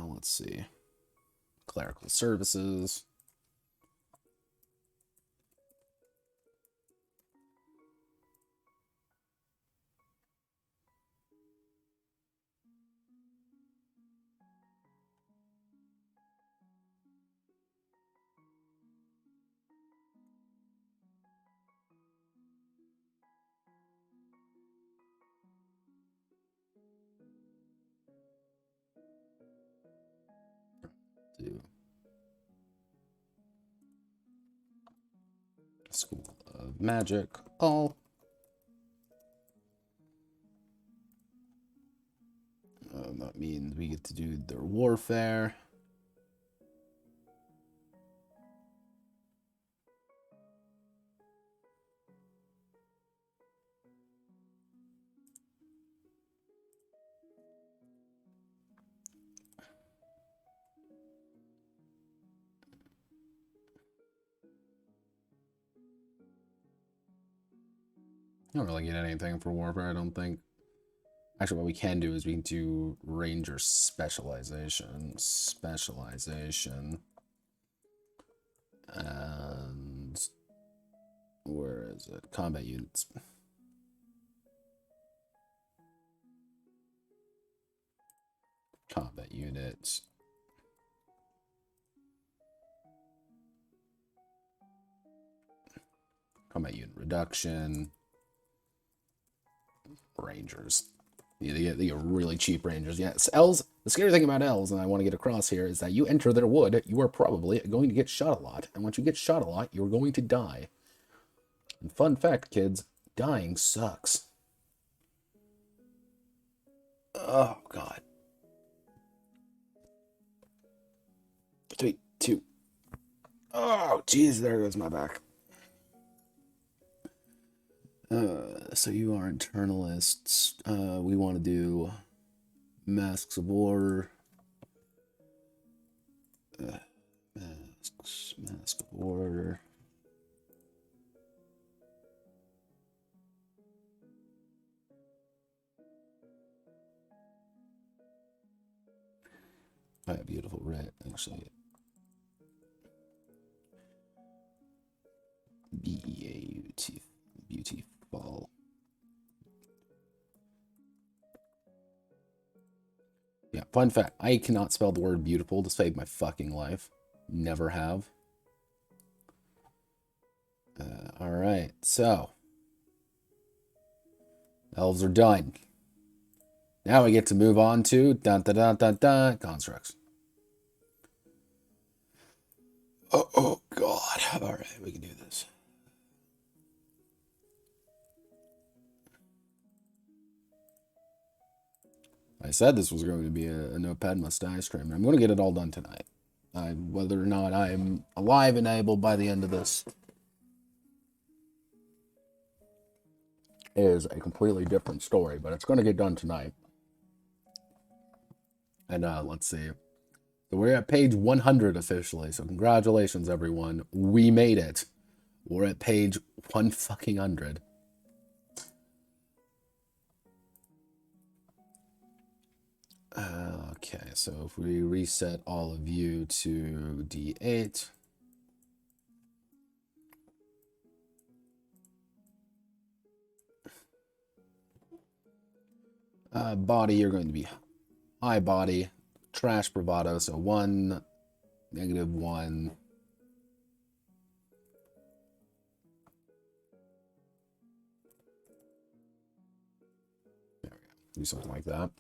let's see. Clerical services. Do School of Magic. All. That means we get to do their warfare. I don't really get anything for warfare, I don't think. Actually, what we can do is we can do ranger specialization. And where is it? Combat units. Combat units. Combat unit reduction. Rangers. They get really cheap rangers. Yes, elves. The scary thing about elves, and I want to get across here, is that you enter their wood, you are probably going to get shot a lot. And once you get shot a lot, you're going to die. And fun fact, kids, dying sucks. Oh, God. 3, 2. Oh, jeez, there goes my back. So you are internalists. We want to do Masks of War. Mask of War. Oh, yeah, beautiful, right? Actually, B-E-A-U-T, beautiful. Yeah, fun fact, I cannot spell the word beautiful to save my fucking life. Never have. Alright, so. Elves are done. Now we get to move on to constructs. Oh God. Alright, we can do this. I said this was going to be a Notepad must-die stream. I'm going to get it all done tonight. Whether or not I'm alive and able by the end of this is a completely different story, but it's going to get done tonight. And let's see. So we're at page 100 officially, so congratulations, everyone. We made it. We're at page 100. Okay, so if we reset all of you to D8. Body, you're going to be high body, trash bravado, so 1, -1. There we go. Do something like that.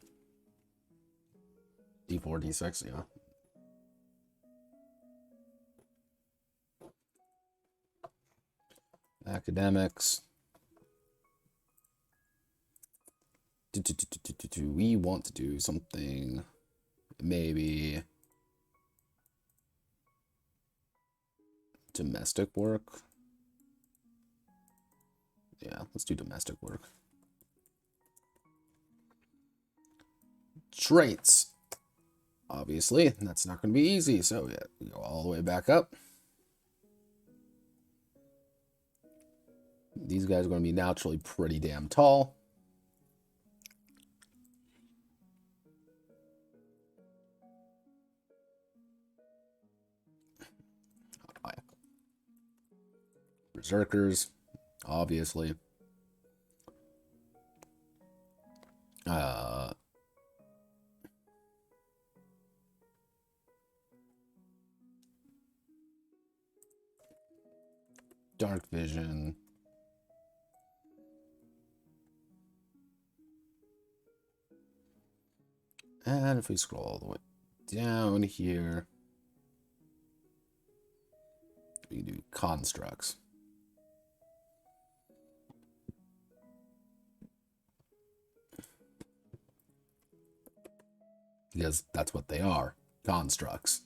D4, D6, yeah. Academics. We want to do something, maybe domestic work. Yeah, let's do domestic work. Traits. Obviously, that's not going to be easy, so yeah, we go all the way back up. These guys are going to be naturally pretty damn tall. Berserkers, obviously. Dark vision. And if we scroll all the way down here, we can do constructs. Because that's what they are, constructs.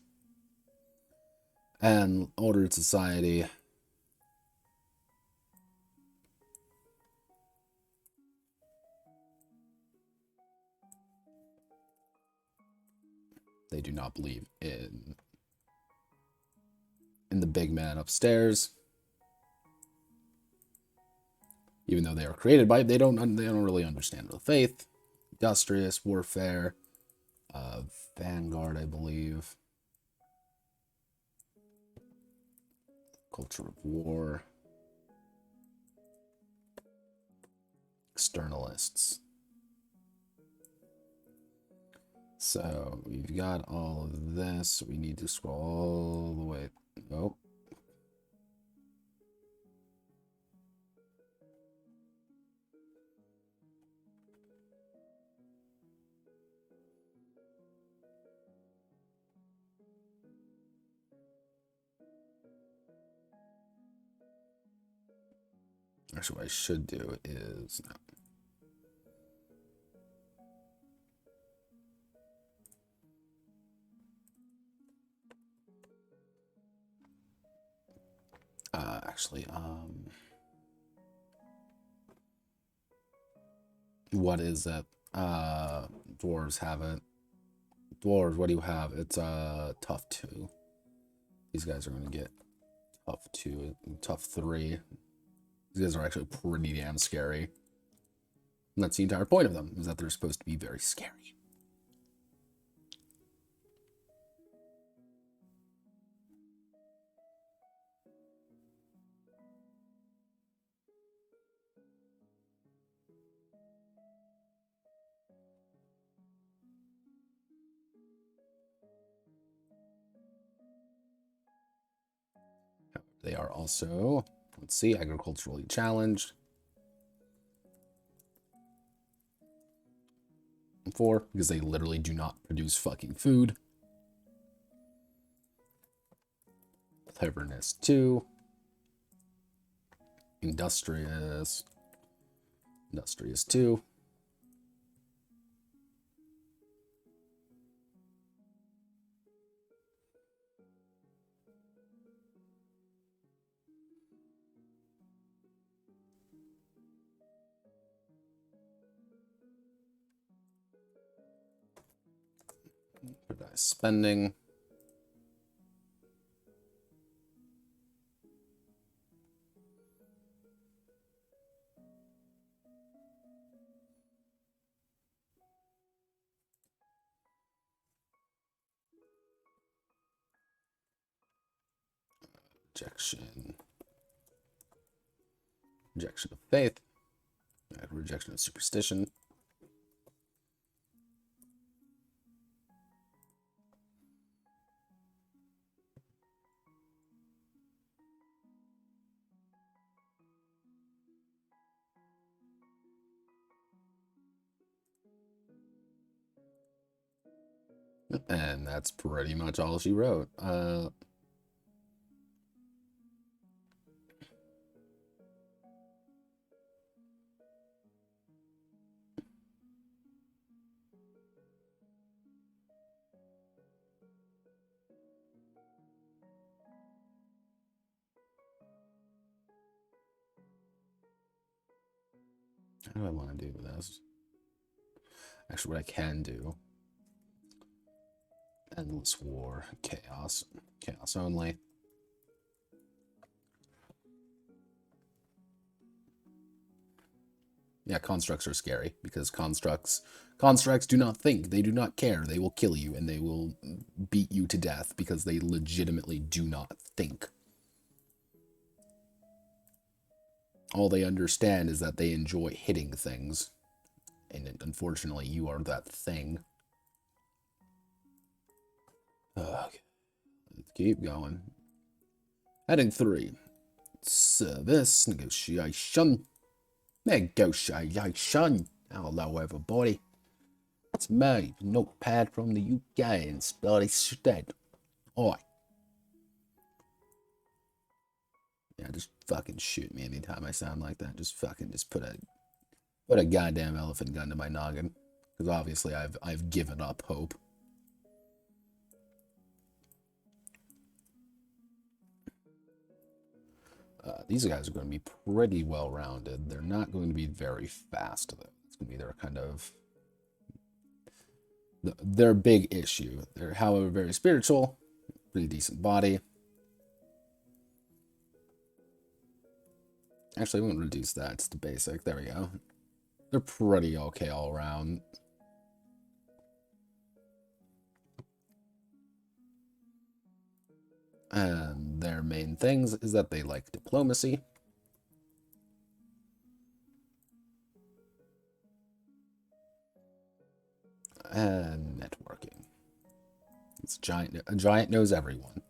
And ordered society. They do not believe in the big man upstairs. Even though they are created by it, they don't really understand the faith. Industrious, warfare, vanguard, I believe. Culture of war. Externalists. So we've got all of this. We need to scroll all the way. Nope. Actually, what I should do is no. Actually, what is that? Dwarves haven't. Dwarves, what do you have? It's tough 2. These guys are gonna get tough 2, tough 3. These guys are actually pretty damn scary. And that's the entire point of them, is that they're supposed to be very scary. They are also, let's see, agriculturally challenged. 4, because they literally do not produce fucking food. Cleverness 2. Industrious 2. Spending. Rejection of faith. Rejection of superstition. And that's pretty much all she wrote. How do I want to do this? Actually, what I can do. Endless war. Chaos. Chaos only. Yeah, constructs are scary because constructs do not think. They do not care. They will kill you and they will beat you to death because they legitimately do not think. All they understand is that they enjoy hitting things. And unfortunately, you are that thing. Okay. Let's keep going. Heading 3. Service negotiation. Negotiation. Hello, everybody. It's me, Notepad from the UK in Bloody Stead. Oi. Yeah, just fucking shoot me anytime I sound like that. Just put a goddamn elephant gun to my noggin. Because obviously I've given up hope. These guys are going to be pretty well-rounded. They're not going to be very fast, though. It's going to be their kind of... their big issue. They're, however, very spiritual. Pretty decent body. Actually, we won't reduce that to basic. There we go. They're pretty okay all around. And their main things is that they like diplomacy and networking. It's a giant knows everyone.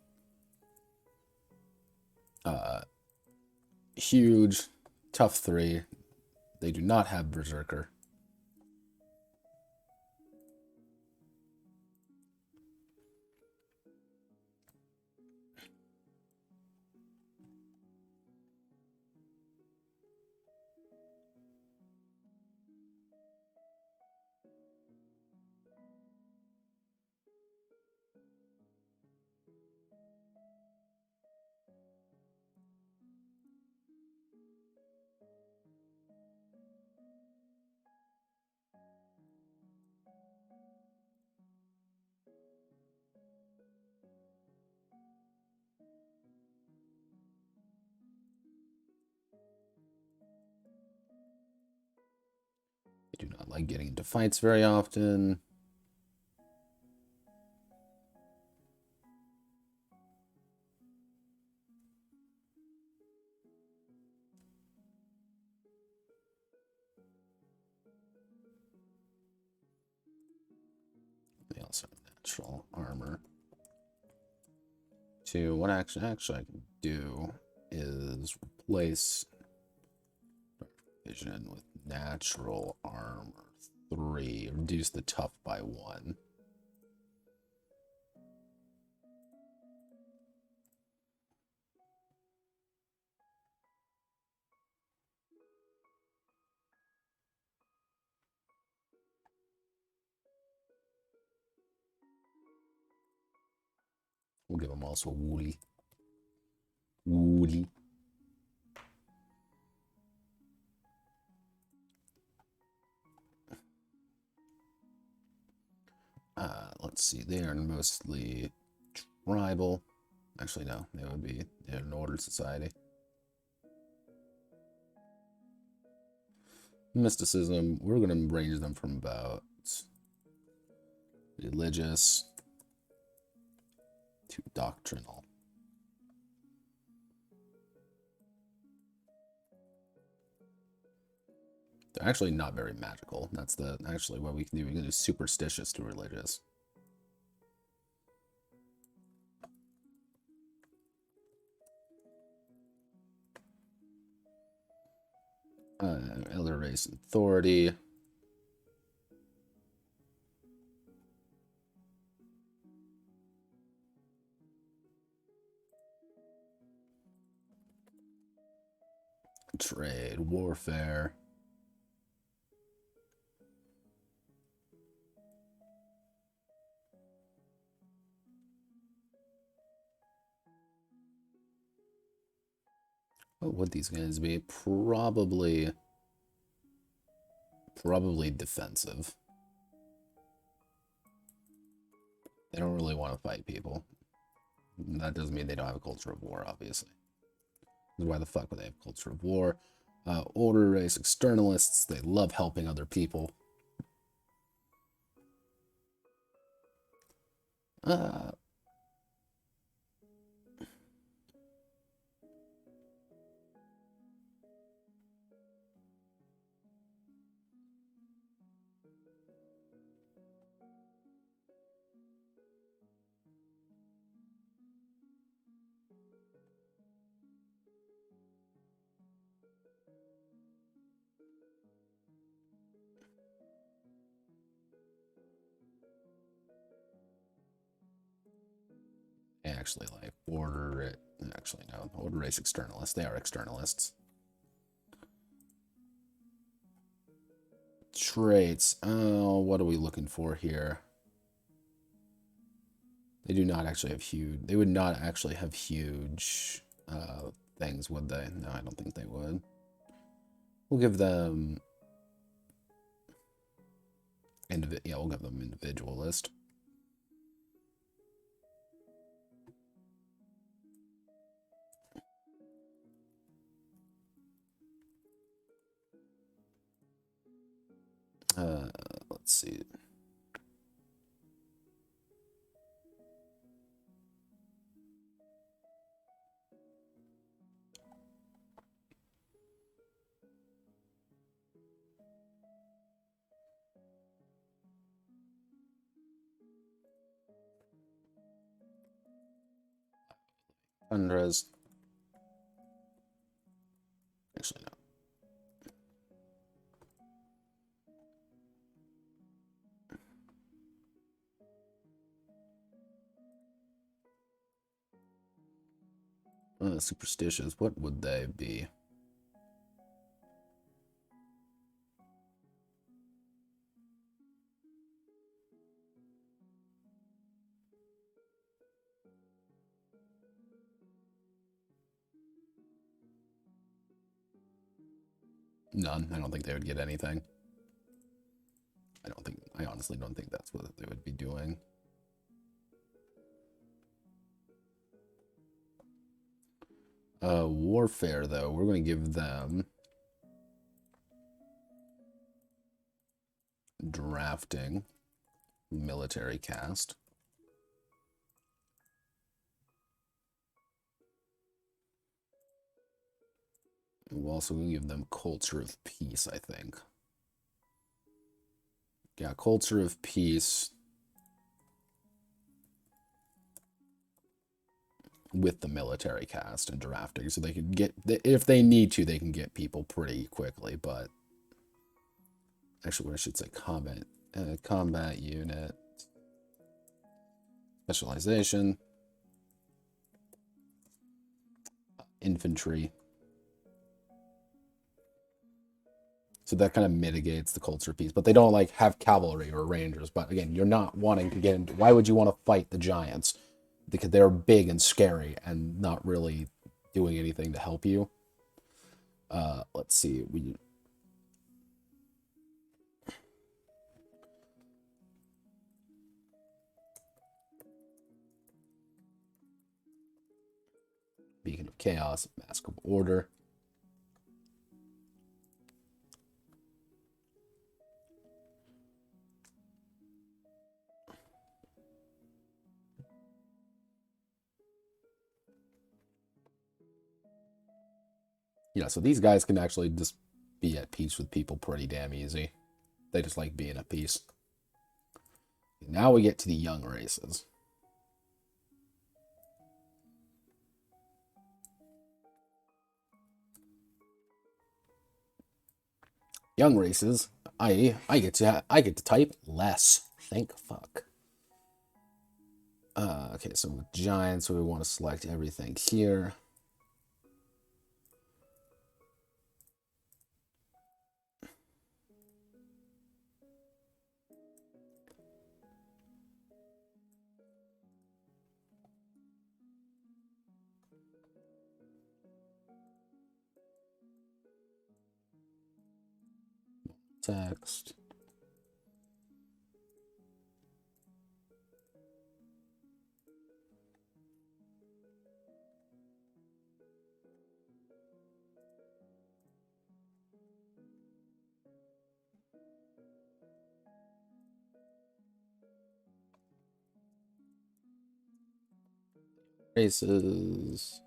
Huge, tough 3. They do not have Berserker. They do not like getting into fights very often. They also have natural armor. What actually I can do is replace vision with natural armor 3. Reduce the tough by 1. We'll give them also woolly. Woolly. Let's see. They are mostly tribal. Actually, no. They would be an ordered society. Mysticism. We're going to range them from about religious to doctrinal. They're actually not very magical. That's actually what we can do. We can do superstitious to religious. Elder race authority. Trade, warfare. What would these guys be? Probably defensive. They don't really want to fight people. That doesn't mean they don't have a culture of war, obviously. Why the fuck would they have a culture of war? Order race externalists. They love helping other people. Actually, like actually no, order race externalists. They are externalists. Traits. Oh, what are we looking for here? They do not actually have huge. They would not actually have huge things, would they? No, I don't think they would. We'll give them we'll give them individualist. Let's see. Tundras. Actually, no. Superstitious. What would they be? None. I don't think they would get anything. I honestly don't think that's what they would be doing. Warfare, though, we're going to give them drafting, military cast. We're also going to give them culture of peace, I think. Yeah, culture of peace with the military cast and drafting, so they can get, if they need to, they can get people pretty quickly. But actually, what I should say, combat unit, specialization, infantry. So that kind of mitigates the culture piece, but they don't like have cavalry or rangers. But again, you're not wanting to get into, why would you want to fight the giants? Because they're big and scary and not really doing anything to help you. Let's see. Beacon of Chaos, Mask of Order. Yeah, so these guys can actually just be at peace with people pretty damn easy. They just like being at peace. Now we get to the young races. Young races, I get to type less. Thank fuck. Okay, so with giants, we want to select everything here. Text. Races.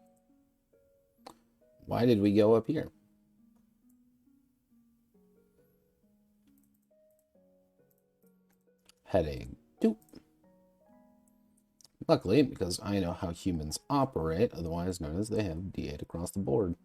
Why did we go up here? Heading. Doop. Luckily, because I know how humans operate, otherwise known as they have D8 across the board.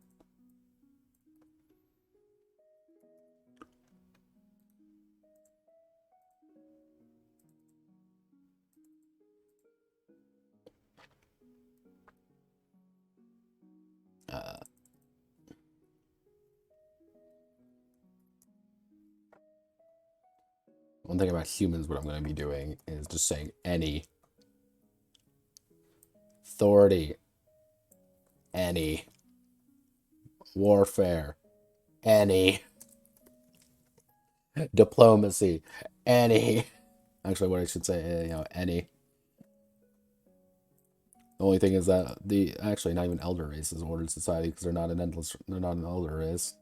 One thing about humans, what I'm going to be doing is just saying any. Authority. Any. Warfare. Any. Diplomacy. Any. Actually, what I should say, any. The only thing is that actually not even elder race is ordered society because they're not an elder race.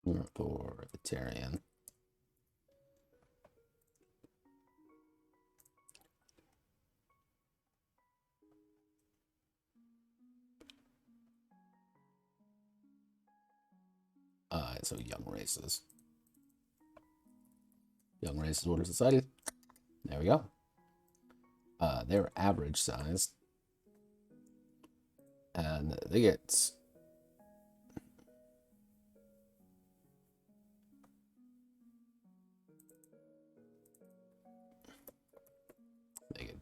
Authoritarian. So young races. Young races order society. There we go. They're average size. And they get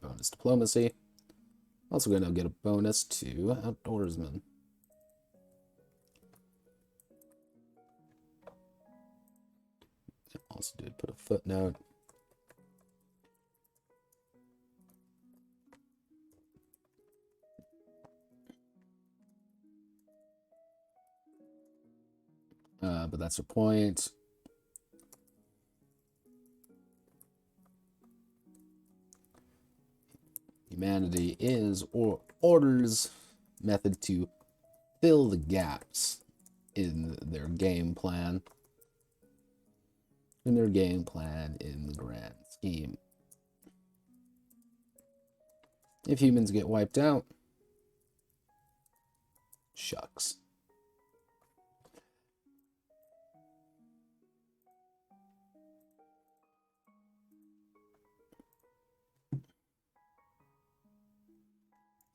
bonus diplomacy. Also going to get a bonus to outdoorsman. Also did put a footnote. But that's the point. Humanity is or orders method to fill the gaps in their game plan. In the grand scheme. If humans get wiped out, shucks.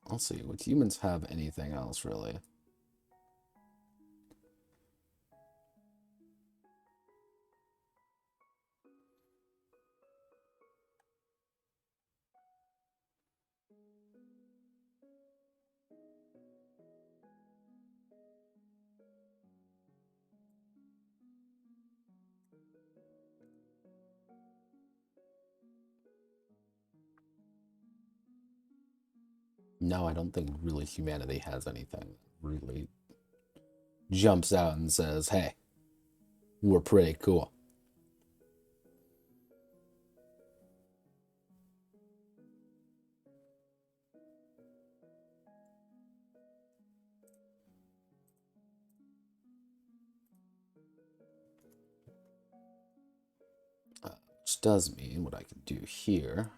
Let's see, would humans have anything else, really? No, I don't think really humanity has anything that really jumps out and says, hey, we're pretty cool. Which does mean what I can do here.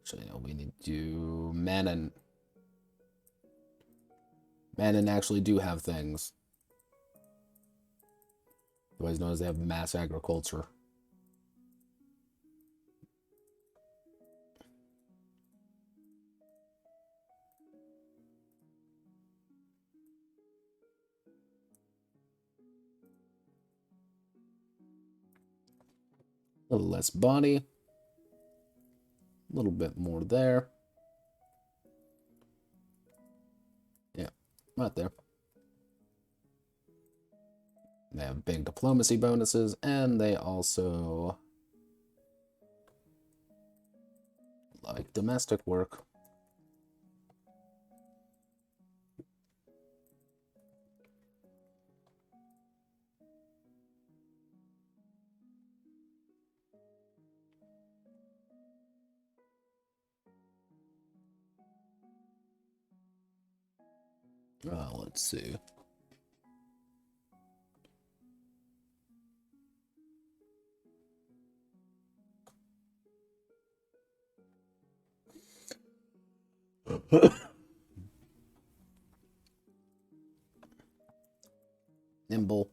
Actually, no, we need to do Manon. Manon actually do have things. Otherwise known as they have mass agriculture. A little less body. A little bit more there. Yeah, right there. They have big diplomacy bonuses, and they also like domestic work. Let's see. Nimble.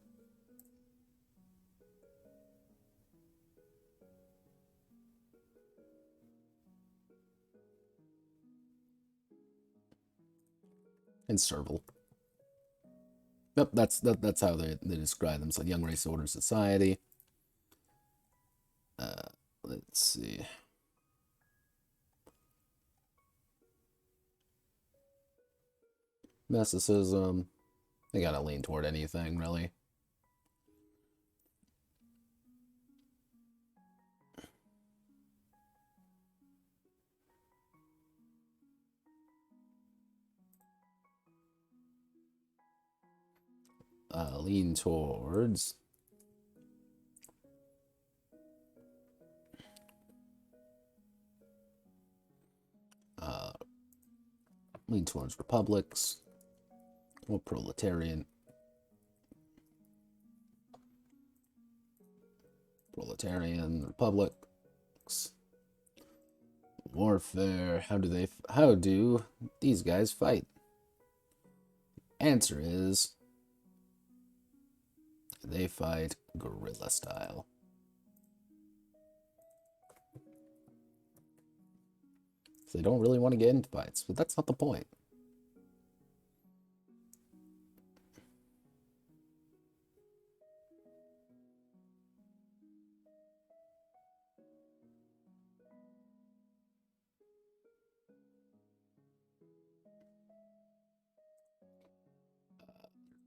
And servile. Yep, that's how they describe them. So young race order society. Let's see. Mysticism. They gotta lean toward anything, really. Lean towards republics or proletarian. Proletarian republics. Warfare. How do these guys fight? Answer is they fight guerrilla style. So they don't really want to get into fights, but that's not the point.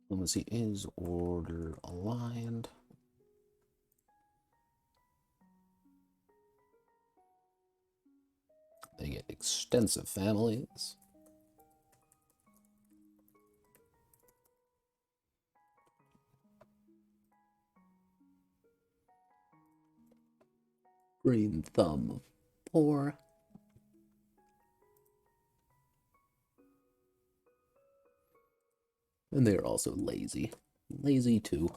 Diplomacy is order aligned. They get extensive families. Green thumb of 4. And they are also lazy. Lazy too.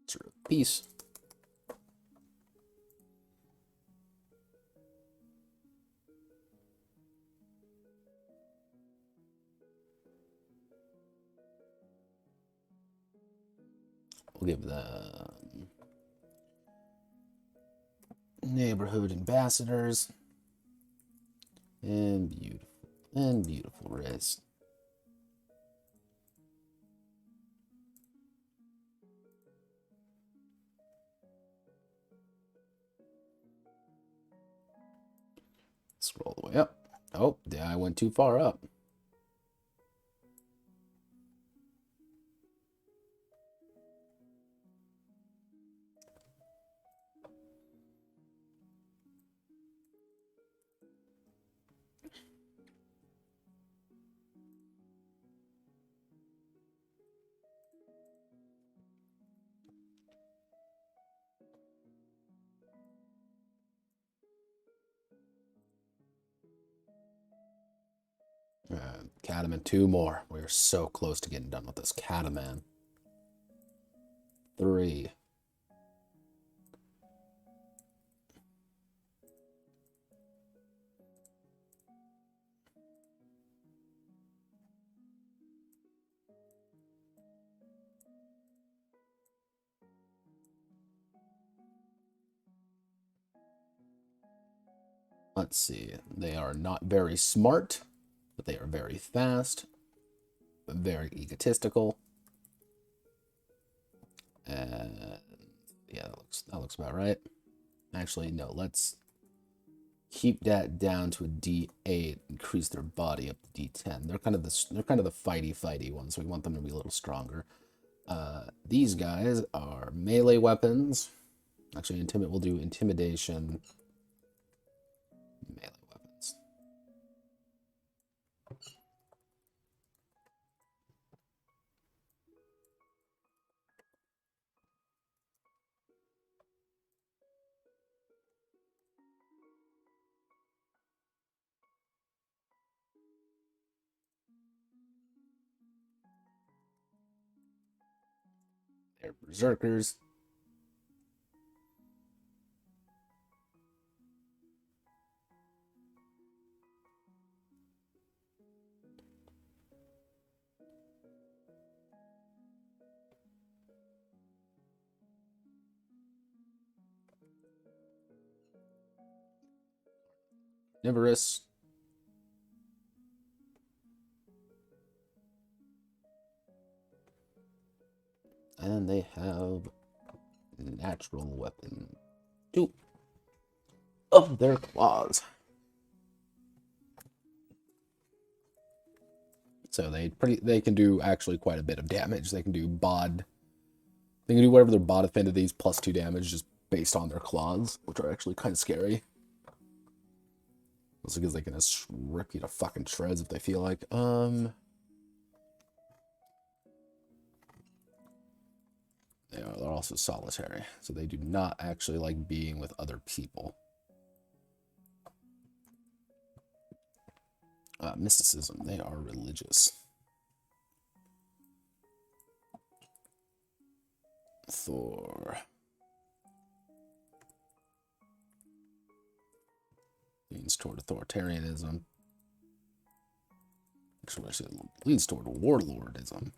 Sort of peace. We'll give them neighborhood ambassadors and beautiful race. Scroll the way up. Oh, yeah, I went too far up. Cataman, 2 more. We're so close to getting done with this Cataman. 3. Let's see. They are not very smart, but they are very fast, very egotistical. And yeah, that looks about right. Actually, no, let's keep that down to a D8, increase their body up to D10. They're kind of the fighty ones, so we want them to be a little stronger. These guys are melee weapons. Actually, we'll do intimidation. Melee weapons. They're berserkers. Carnivorous. And they have natural weapon 2 of their claws. So they can do actually quite a bit of damage. They can do whatever their bod affinities plus 2 damage just based on their claws, which are actually kind of scary. Also because they can just rip you to fucking shreds if they feel like. They're also solitary, so they do not actually like being with other people. Mysticism, they are religious. Thor leans toward authoritarianism. Actually, I say leans toward warlordism.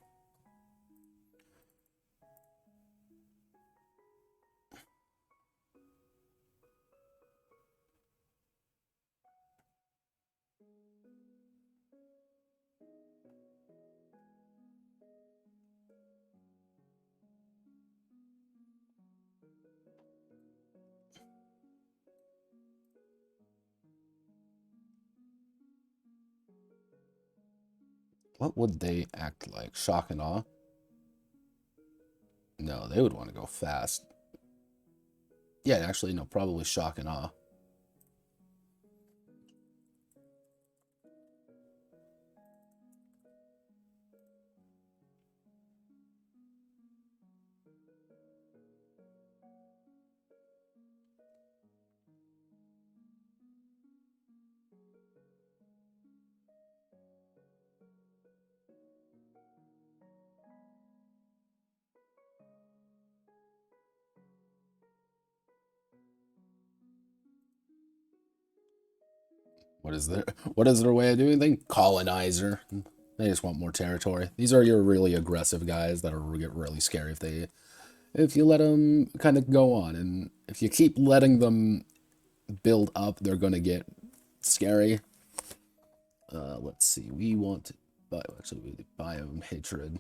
What would they act like? Shock and awe? No, they would want to go fast. Yeah, actually, no, probably shock and awe. What is their way of doing things? Colonizer. They just want more territory. These are your really aggressive guys that get really scary if you let them kind of go on, and if you keep letting them build up, they're gonna get scary. Let's see. We want biome hatred.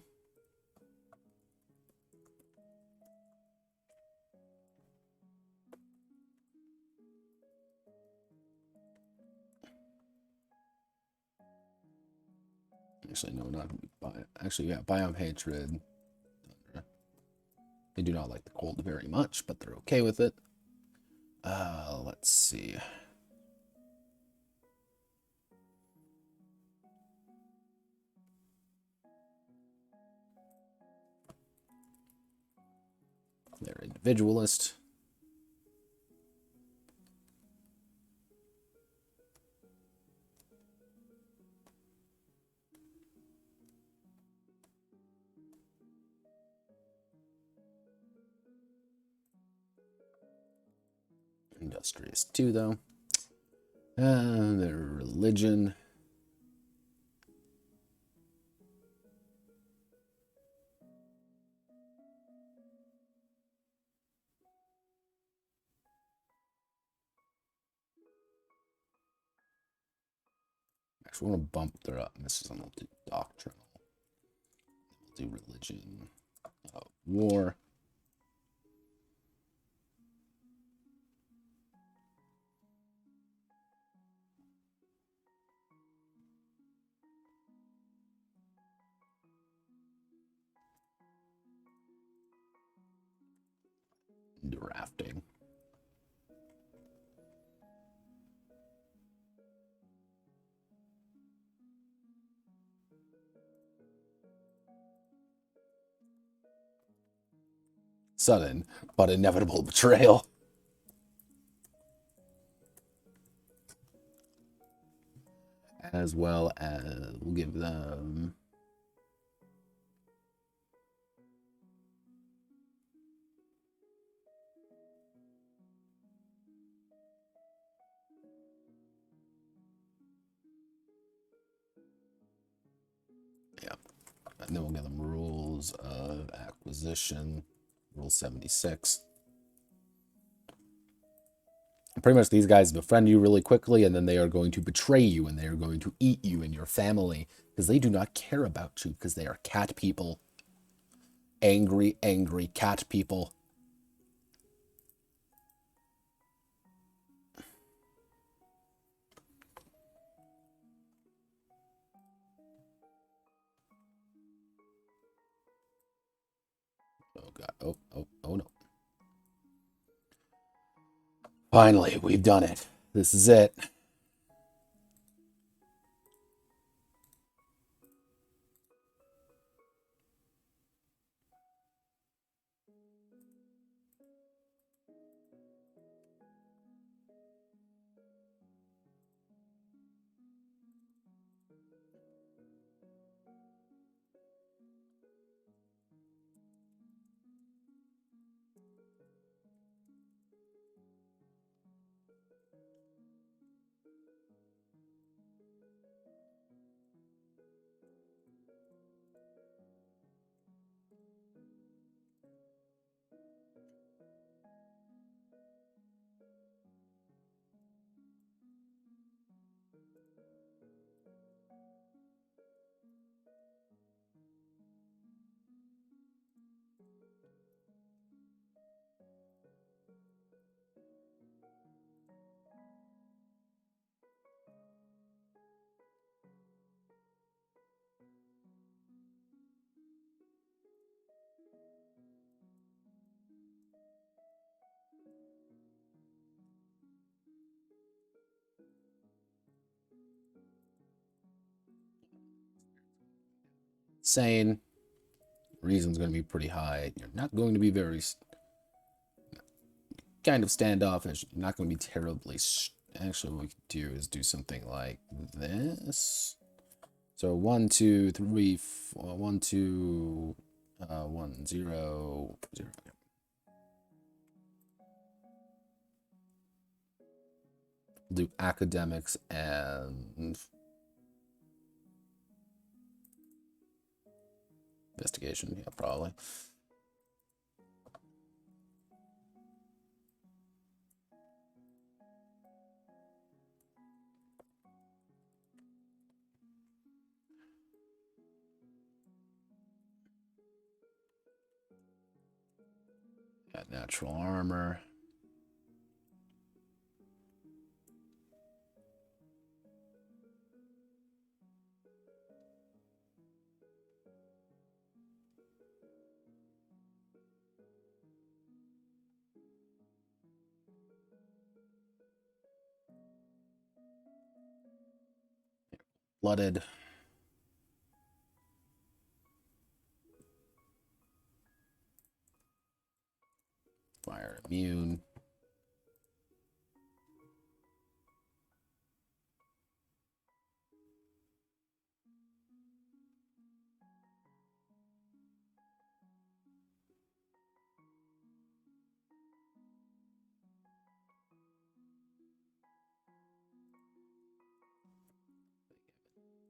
Actually, no, not actually, yeah, biome hatred. They do not like the cold very much, but they're okay with it. Let's see. They're individualist. Industrious too, though. Their religion. Actually, we want to bump their up. This is on the doctrinal. We'll do religion. War. Drafting. Sudden but inevitable betrayal. As well as we'll give them and then we'll give them rules of acquisition, rule 76. Pretty much these guys befriend you really quickly, and then they are going to betray you, and they are going to eat you and your family, because they do not care about you, because they are cat people. Angry, angry cat people. Oh, God. Oh, no. Finally, we've done it. This is it. sane. Reason's going to be pretty high. You're not going to be very kind of standoffish. You're not going to be terribly. Actually, what we could do is do something like this. So 1, 2, 3, 4, 1, 2, 1, 0, 0. Do academics and investigation. Yeah, probably. Got natural armor. Blooded. Fire immune.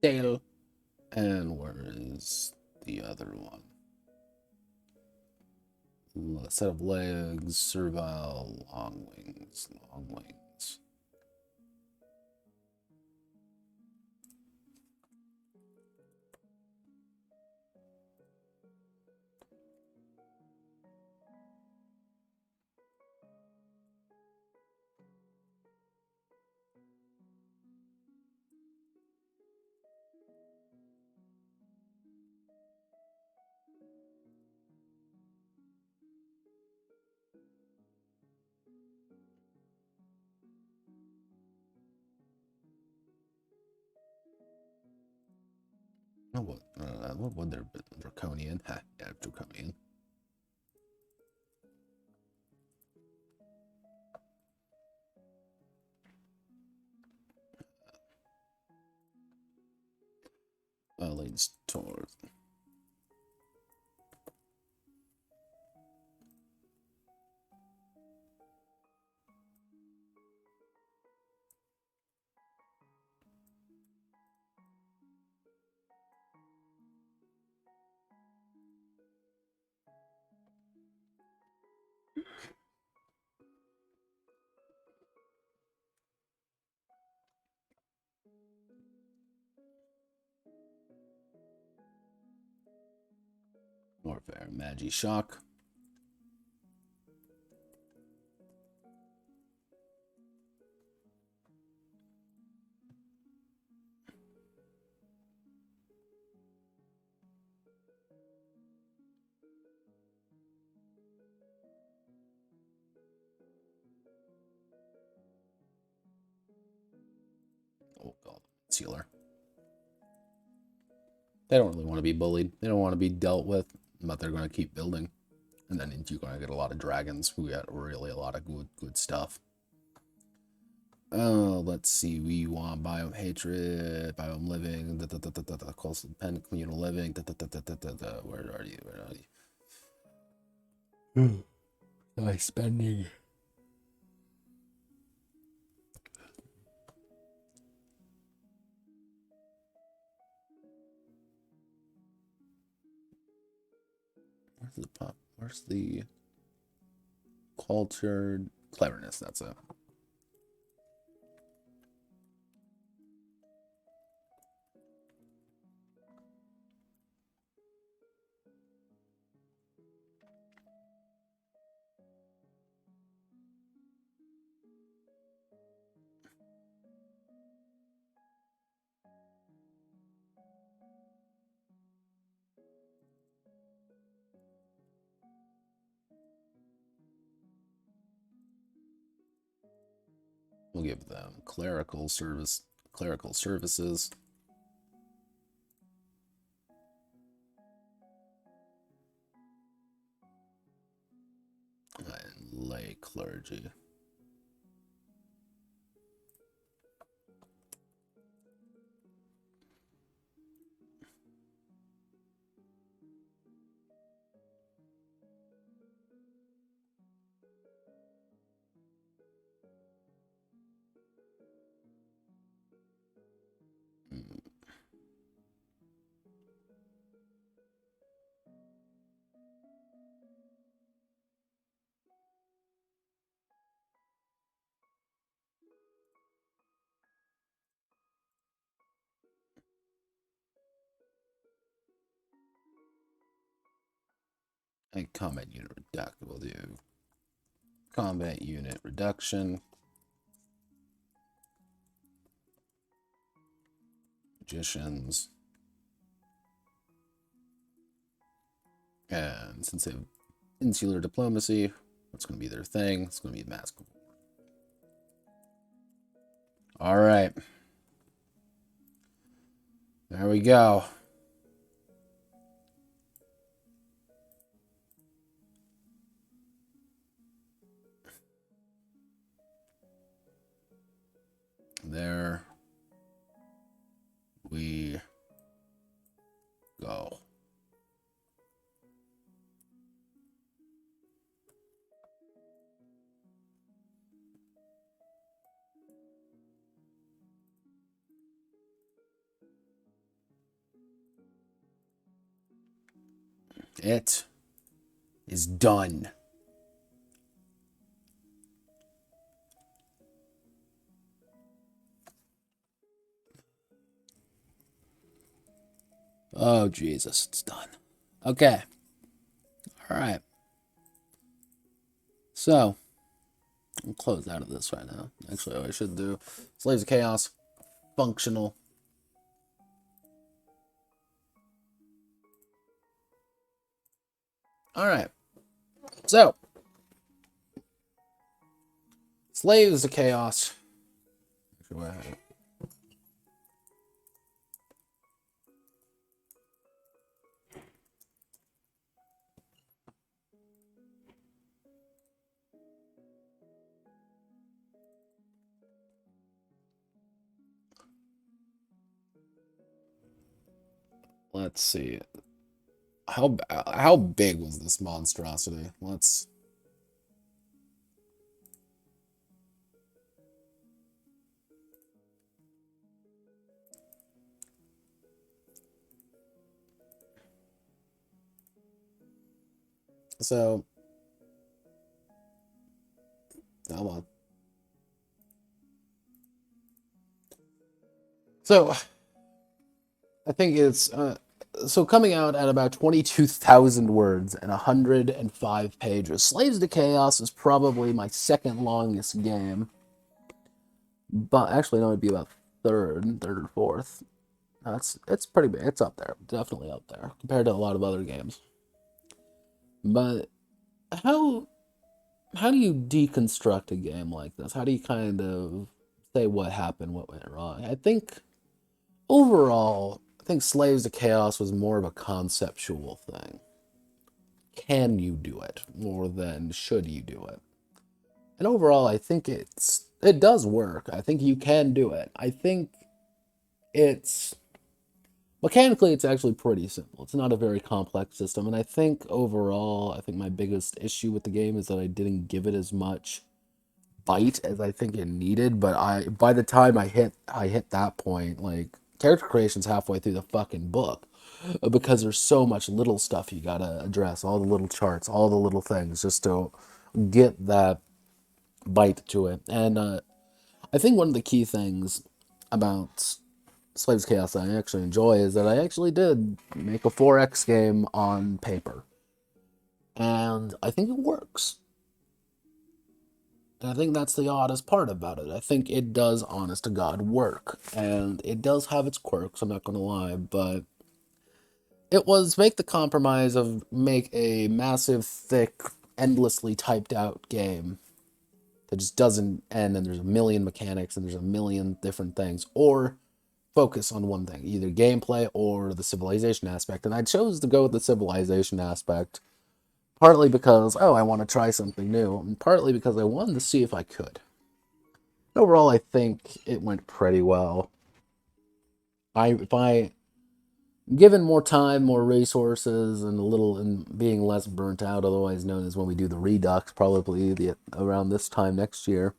Tail. And where is the other one? A set of legs, servile, long wings, long wings. Oh, what would there be? Draconian? Ha, yeah, draconian. Leads towards. Warfare, Magi Shock. Oh god, sealer. They don't really want to be bullied. They don't want to be dealt with, but they're going to keep building. And then you're going to get a lot of dragons who got really a lot of good stuff. Oh, let's see. We want biome hatred, biome living, close dependent communal living. Where are you? Where are you? Nice spending. Where's the pop? Where's the cultured cleverness? That's it. We'll give them clerical services. clergy. And combat unit reduction. We'll do combat unit reduction. Magicians. And since they have insular diplomacy, what's going to be their thing? It's going to be mask of war. All right. There we go. There we go. It is done. Oh, Jesus, it's done. Okay. All right. So, I'll close out of this right now. Actually, what I should do, Slaves of Chaos, functional. All right. So, Slaves of Chaos. Let's see. How big was this monstrosity? Let's. So, come on. So, I think it's so coming out at about 22,000 words and 105 pages. Slaves to Chaos is probably my second longest game, but actually no, it'd be about third or fourth. It's pretty big. It's up there, definitely up there compared to a lot of other games. But how how do you deconstruct a game like this? How do you kind of say what happened, what went wrong? I think overall, I think Slaves to Chaos was more of a conceptual thing. Can you do it more than should you do it? And overall, I think it does work. I think you can do it. I think it's mechanically it's actually pretty simple. It's not a very complex system, and I think overall, I think my biggest issue with the game is that I didn't give it as much bite as I think it needed. But by the time I hit that point, like character creation's halfway through the fucking book because there's so much little stuff you gotta address, all the little charts, all the little things, just to get that bite to it. And I think one of the key things about Slaves Chaos that I actually enjoy is that I actually did make a 4X game on paper. And I think it works. And I think that's the oddest part about it. I think it does, honest to God, work. And it does have its quirks, I'm not going to lie, but it was make the compromise of make a massive, thick, endlessly typed out game that just doesn't end and there's a million mechanics and there's a million different things, or focus on one thing, either gameplay or the civilization aspect. And I chose to go with the civilization aspect Partly because, oh, I want to try something new, and partly because I wanted to see if I could. Overall, I think it went pretty well. If I given more time, more resources, and a little, and being less burnt out, otherwise known as when we do the Redux, probably around this time next year.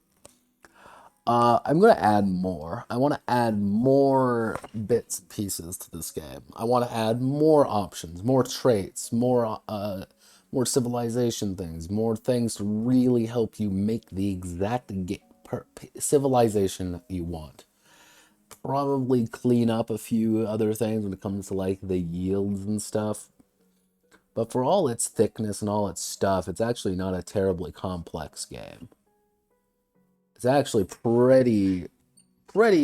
I'm gonna add more. I want to add more bits and pieces to this game. I want to add more options, more traits, more civilization things, more things to really help you make the exact civilization you want. Probably clean up a few other things when it comes to like the yields and stuff. But for all its thickness and all its stuff, it's actually not a terribly complex game. It's actually pretty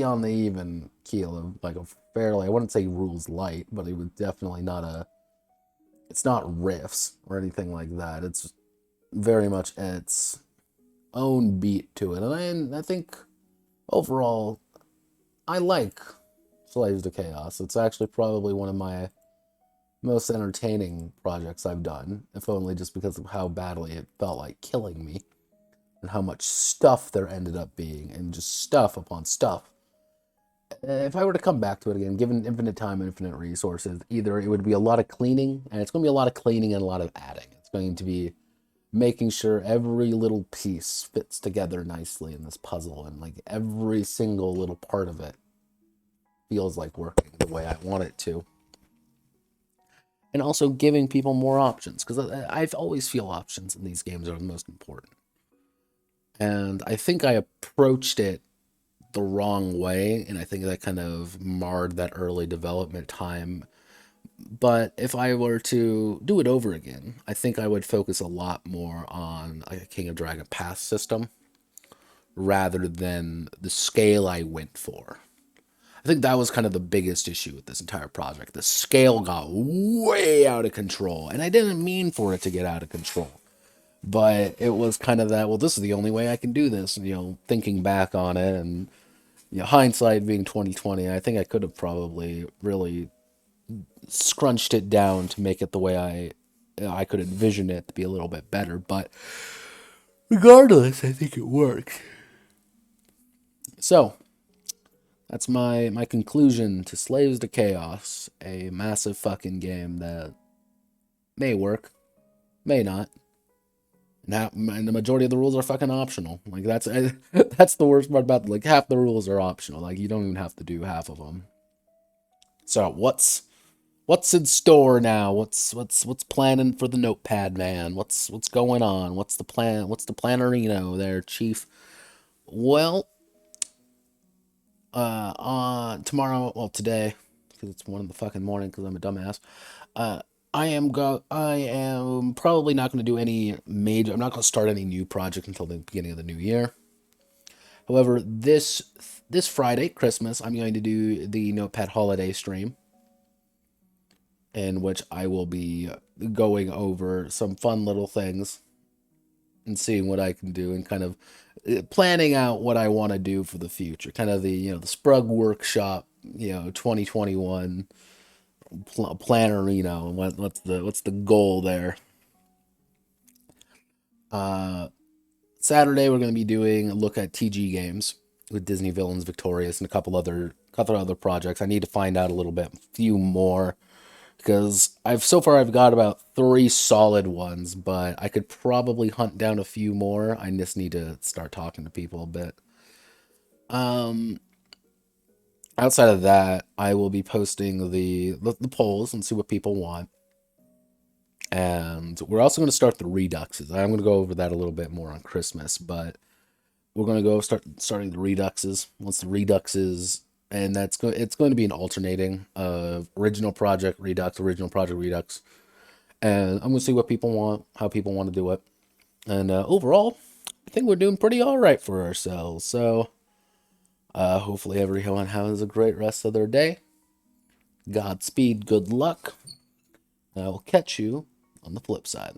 on the even keel of like a fairly, I wouldn't say rules light, but it was definitely not it's not riffs or anything like that. It's very much its own beat to it. And I think overall, I like Slaves to Chaos. It's actually probably one of my most entertaining projects I've done, if only just because of how badly it felt like killing me and how much stuff there ended up being, and just stuff upon stuff. If I were to come back to it again, given infinite time and infinite resources, either it would be a lot of cleaning, and it's going to be a lot of cleaning and a lot of adding. It's going to be making sure every little piece fits together nicely in this puzzle, and like every single little part of it feels like working the way I want it to. And also giving people more options, because I've always feel options in these games are the most important. And I think I approached it the wrong way, and I think that kind of marred that early development time. But if I were to do it over again, I think I would focus a lot more on a King of Dragon Pass system rather than the scale I went for. I think that was kind of the biggest issue with this entire project. The scale got way out of control, and I didn't mean for it to get out of control. But it was kind of that, well, this is the only way I can do this. Thinking back on it, and hindsight being 2020, I think I could have probably really scrunched it down to make it the way I could envision it to be a little bit better. But regardless, I think it worked. So that's my conclusion to Slaves to Chaos, a massive fucking game that may work, may not. And the majority of the rules are fucking optional. Like that's that's the worst part about it. Like half the rules are optional. Like you don't even have to do half of them. So what's in store now? What's planning for the Notepad man? What's going on? What's the plan? What's the plannerino there, Chief? Well, on tomorrow, well today, because it's 1 in the fucking morning, because I'm a dumbass. Uh, I am probably not going to do any major. I'm not going to start any new project until the beginning of the new year. However, this Friday, Christmas, I'm going to do the Notepad holiday stream, in which I will be going over some fun little things and seeing what I can do, and kind of planning out what I want to do for the future. Kind of the SPRUG workshop, 2021 plannerino, and what's the goal there. Saturday we're going to be doing a look at TG games with Disney Villains Victorious and a couple other projects. I need to find out a few more, because I've got about 3 solid ones, but I could probably hunt down a few more. I just need to start talking to people a bit. Outside of that, I will be posting the polls and see what people want. And we're also going to start the reduxes. I'm going to go over that a little bit more on Christmas, but we're going to go starting the reduxes. Once the reduxes, and it's going to be an alternating of original project redux, and I'm going to see what people want, how people want to do it. And overall, I think we're doing pretty all right for ourselves. So hopefully everyone has a great rest of their day. Godspeed, good luck. I will catch you on the flip side.